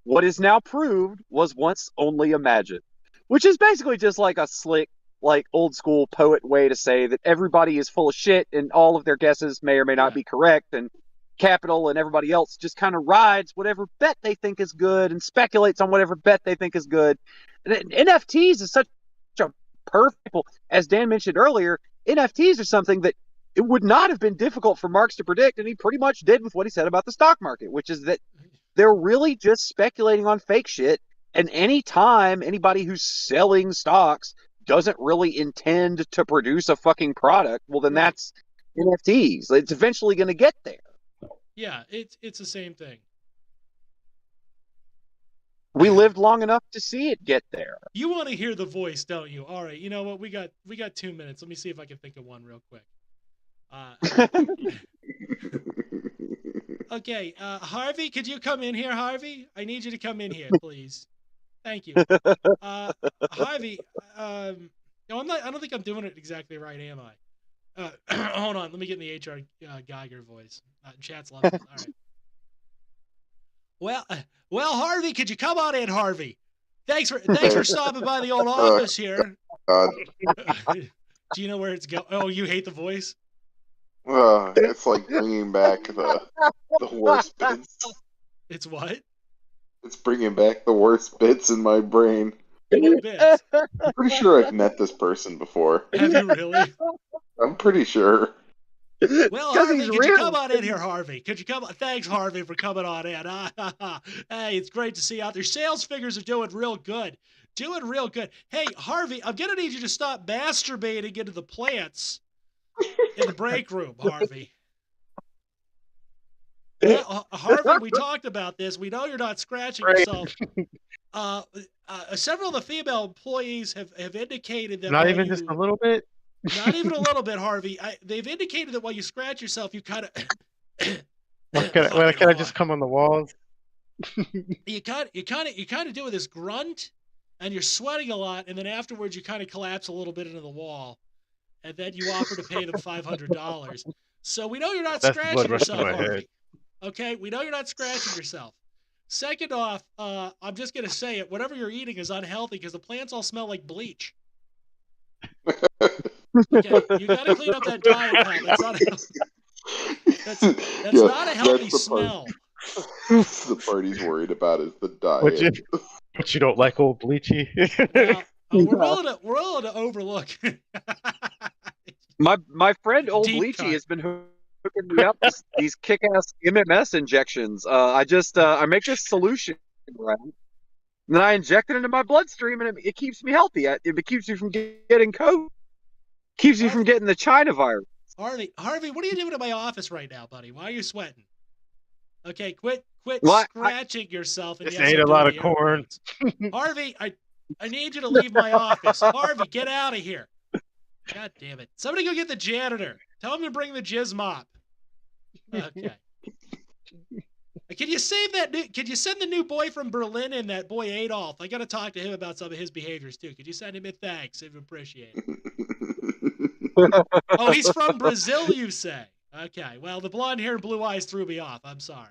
What is now proved was once only imagined. Which is basically just like a slick, like old school poet way to say that everybody is full of shit and all of their guesses may or may not be correct, and Capital and everybody else just kind of rides whatever bet they think is good and speculates on whatever bet they think is good. And NFTs is such a perfect, as Dan mentioned earlier, NFTs are something that it would not have been difficult for Marx to predict, and he pretty much did with what he said about the stock market, which is that they're really just speculating on fake shit, and any time anybody who's selling stocks doesn't really intend to produce a fucking product, well, then that's NFTs. It's eventually going to get there. Yeah, it's the same thing. We lived long enough to see it get there. You want to hear the voice, don't you? All right, you know what? We got 2 minutes. Let me see if I can think of one real quick. Okay, Harvey, could you come in here, Harvey? I need you to come in here, please. Thank you. Harvey, no, I don't think I'm doing it exactly right, am I? Hold on, let me get in the HR Geiger voice. Chat's loving it. All right. Well, Harvey, could you come on in, Harvey? Thanks for stopping by the old office here. Do you know where it's going? Oh, you hate the voice? It's like bringing back the worst bits. It's what? It's bringing back the worst bits in my brain. Bits. I'm pretty sure I've met this person before. Have you really? I'm pretty sure. Well, Harvey, could you come on in here, Harvey? Could you come on? Thanks, Harvey, for coming on in. Hey, it's great to see you out there. Sales figures are doing real good. Hey, Harvey, I'm going to need you to stop masturbating into the plants in the break room, Harvey. Well, Harvey, we talked about this. We know you're not scratching yourself. Several of the female employees have indicated that... Not even just a little bit? Not even a little bit, Harvey. They've indicated that while you scratch yourself, you kind of... Can I just come on the walls? You kind of do this grunt, and you're sweating a lot, and then afterwards you kind of collapse a little bit into the wall, and then you offer to pay them $500. So we know you're not scratching yourself, Harvey. Okay, we know you're not scratching yourself. Second off, I'm just going to say it. Whatever you're eating is unhealthy because the plants all smell like bleach. Okay, you got to clean up that diet now. That's not a healthy smell. The part he's worried about is the diet. But you don't like old bleachy? We're willing to overlook. My friend Old Deep Bleachy cut. has been hooking me up these kick-ass MMS injections. I make this solution, right? And then I inject it into my bloodstream, and it keeps me healthy. It keeps me from getting COVID. Keeps me from Harvey, getting the China virus. Harvey, what are you doing in my office right now, buddy? Why are you sweating? Okay, quit Well, scratching yourself. And Just yes, ate I'm a doing lot of the air corn. quotes. Harvey, I need you to leave my office. Harvey, get out of here. God damn it. Somebody go get the janitor. Tell him to bring the jizz mop. Okay. Can you save that can you send the new boy from Berlin in, that boy Adolf? I got to talk to him about some of his behaviors too. Could you send him a thanks? I'd appreciate it. Oh, he's from Brazil, you say? Okay. Well, the blonde hair and blue eyes threw me off. I'm sorry.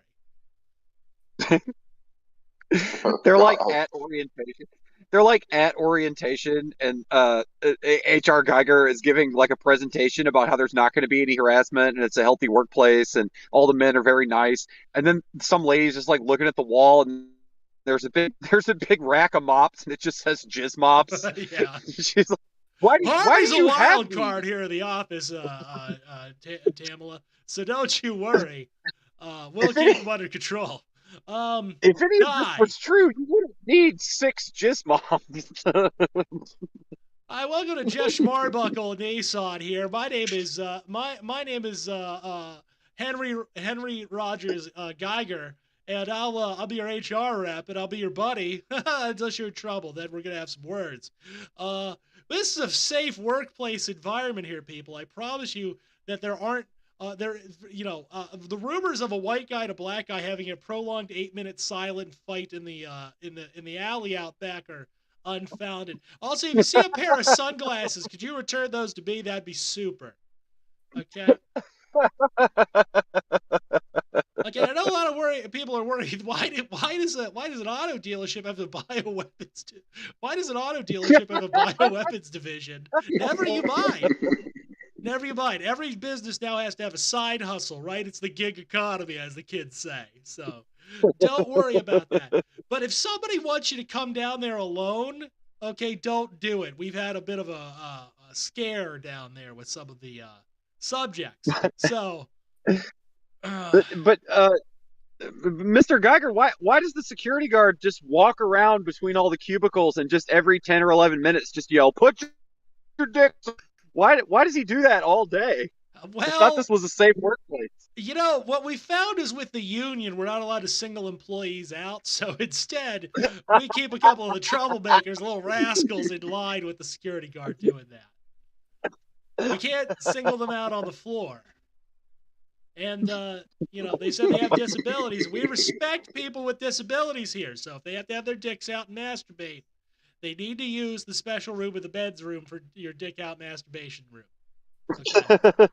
They're like at orientation. They're like at orientation, and HR Geiger is giving like a presentation about how there's not going to be any harassment and it's a healthy workplace and all the men are very nice. And then some lady's just like looking at the wall, and there's a big rack of mops, and it just says jizz mops. Yeah. She's like, why Harvey's do a you wild have card these? here in the office, Tamala. So don't you worry. We'll keep him under control. If any of this was true, you wouldn't need 6 jizz mops. Hi, welcome to Jeff Schmarbuckle and Ason here. My name is Henry Rogers Geiger, and I'll be your HR rep, and I'll be your buddy unless you're in trouble. Then we're gonna have some words. This is a safe workplace environment here, people. I promise you that there aren't. The rumors of a white guy and a black guy having a prolonged 8-minute silent fight in the alley out back are unfounded. Also, if you see a pair of sunglasses, could you return those to me? That'd be super. Okay. Okay, I know a lot of people are worried. Why does an auto dealership have a bioweapons? Why does an auto dealership have a bioweapons division? Never you mind. Never you mind. Every business now has to have a side hustle, right? It's the gig economy, as the kids say. So don't worry about that. But if somebody wants you to come down there alone, okay, don't do it. We've had a bit of a scare down there with some of the subjects. So, but Mr. Geiger, why does the security guard just walk around between all the cubicles and just every 10 or 11 minutes just yell, "Put your dicks"? Why does he do that all day? Well, I thought this was a safe workplace. You know, what we found is with the union, we're not allowed to single employees out. So instead, we keep a couple of the troublemakers, little rascals, in line with the security guard doing that. We can't single them out on the floor. And, they said they have disabilities. We respect people with disabilities here. So if they have to have their dicks out and masturbate, they need to use the special room in the bed's room for your dick out masturbation room. Okay.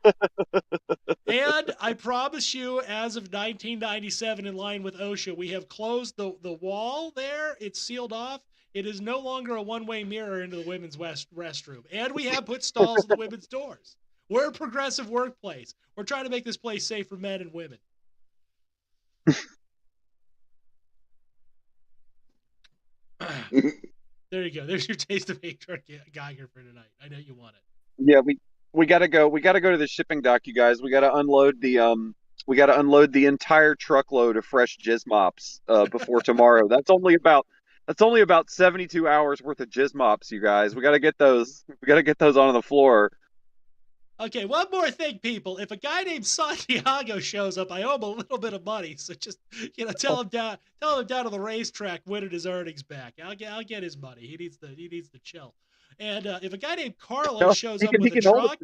And I promise you, as of 1997, in line with OSHA, we have closed the wall there. It's sealed off. It is no longer a one-way mirror into the women's restroom. And we have put stalls in the women's doors. We're a progressive workplace. We're trying to make this place safe for men and women. There you go. There's your taste of HR Geiger for tonight. I know you want it. Yeah, we gotta go. We gotta go to the shipping dock, you guys. We gotta unload the entire truckload of fresh jizz mops before tomorrow. That's only about 72 hours worth of jizz mops, you guys. We gotta get those. We gotta get those onto the floor. Okay, one more thing, people. If a guy named Santiago shows up, I owe him a little bit of money. So just tell him down to the racetrack, winning his earnings back. I'll get his money. He needs to chill. And if a guy named Carlos shows up with a truck,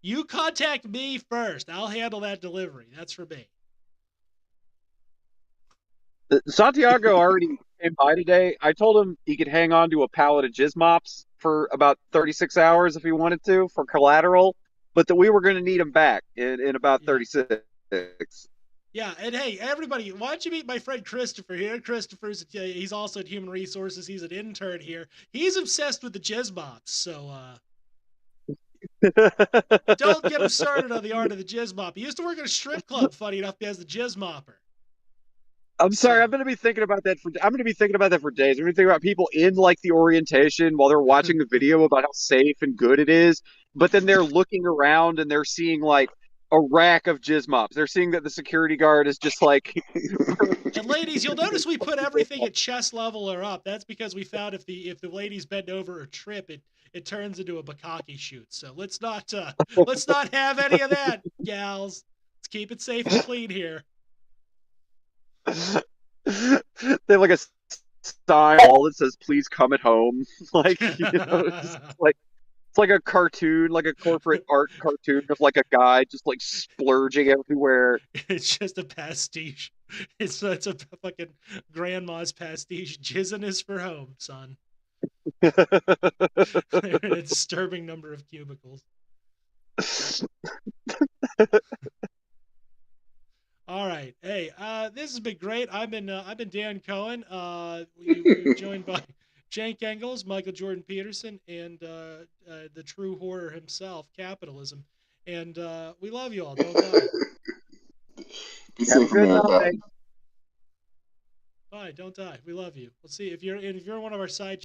you contact me first. I'll handle that delivery. That's for me. Santiago already came by today. I told him he could hang on to a pallet of jizz mops for about 36 hours if he wanted to for collateral, but that we were going to need him back in about 36. Yeah, and hey, everybody, why don't you meet my friend Christopher here? He's also at Human Resources. He's an intern here. He's obsessed with the jizz mops, so don't get him started on the art of the jizz mop. He used to work at a strip club, funny enough, as the jizz mopper. I'm sorry. I'm going to be thinking about that for days. I'm going to be thinking about people in like the orientation while they're watching the video about how safe and good it is. but then they're looking around and they're seeing like a rack of jizz mops. They're seeing that the security guard is just like. And ladies, you'll notice we put everything at chest level or up. That's because we found if the ladies bend over or trip, it turns into a bukkake shoot. So let's not have any of that, gals. Let's keep it safe and clean here. They have like a sign wall that says "Please come at home." Like, it's like a cartoon, like a corporate art cartoon of like a guy just like splurging everywhere. It's just a pastiche. It's a fucking grandma's pastiche. Jizzing is for home, son. A disturbing number of cubicles. All right. Hey, this has been great. I've been Dan Cohen. We're joined by Cenk Engels, Michael Jordan Peterson, and the true horror himself, capitalism. And we love you all. Don't die. Be safe, America. Bye. Don't die. We love you. We'll see if you're one of our side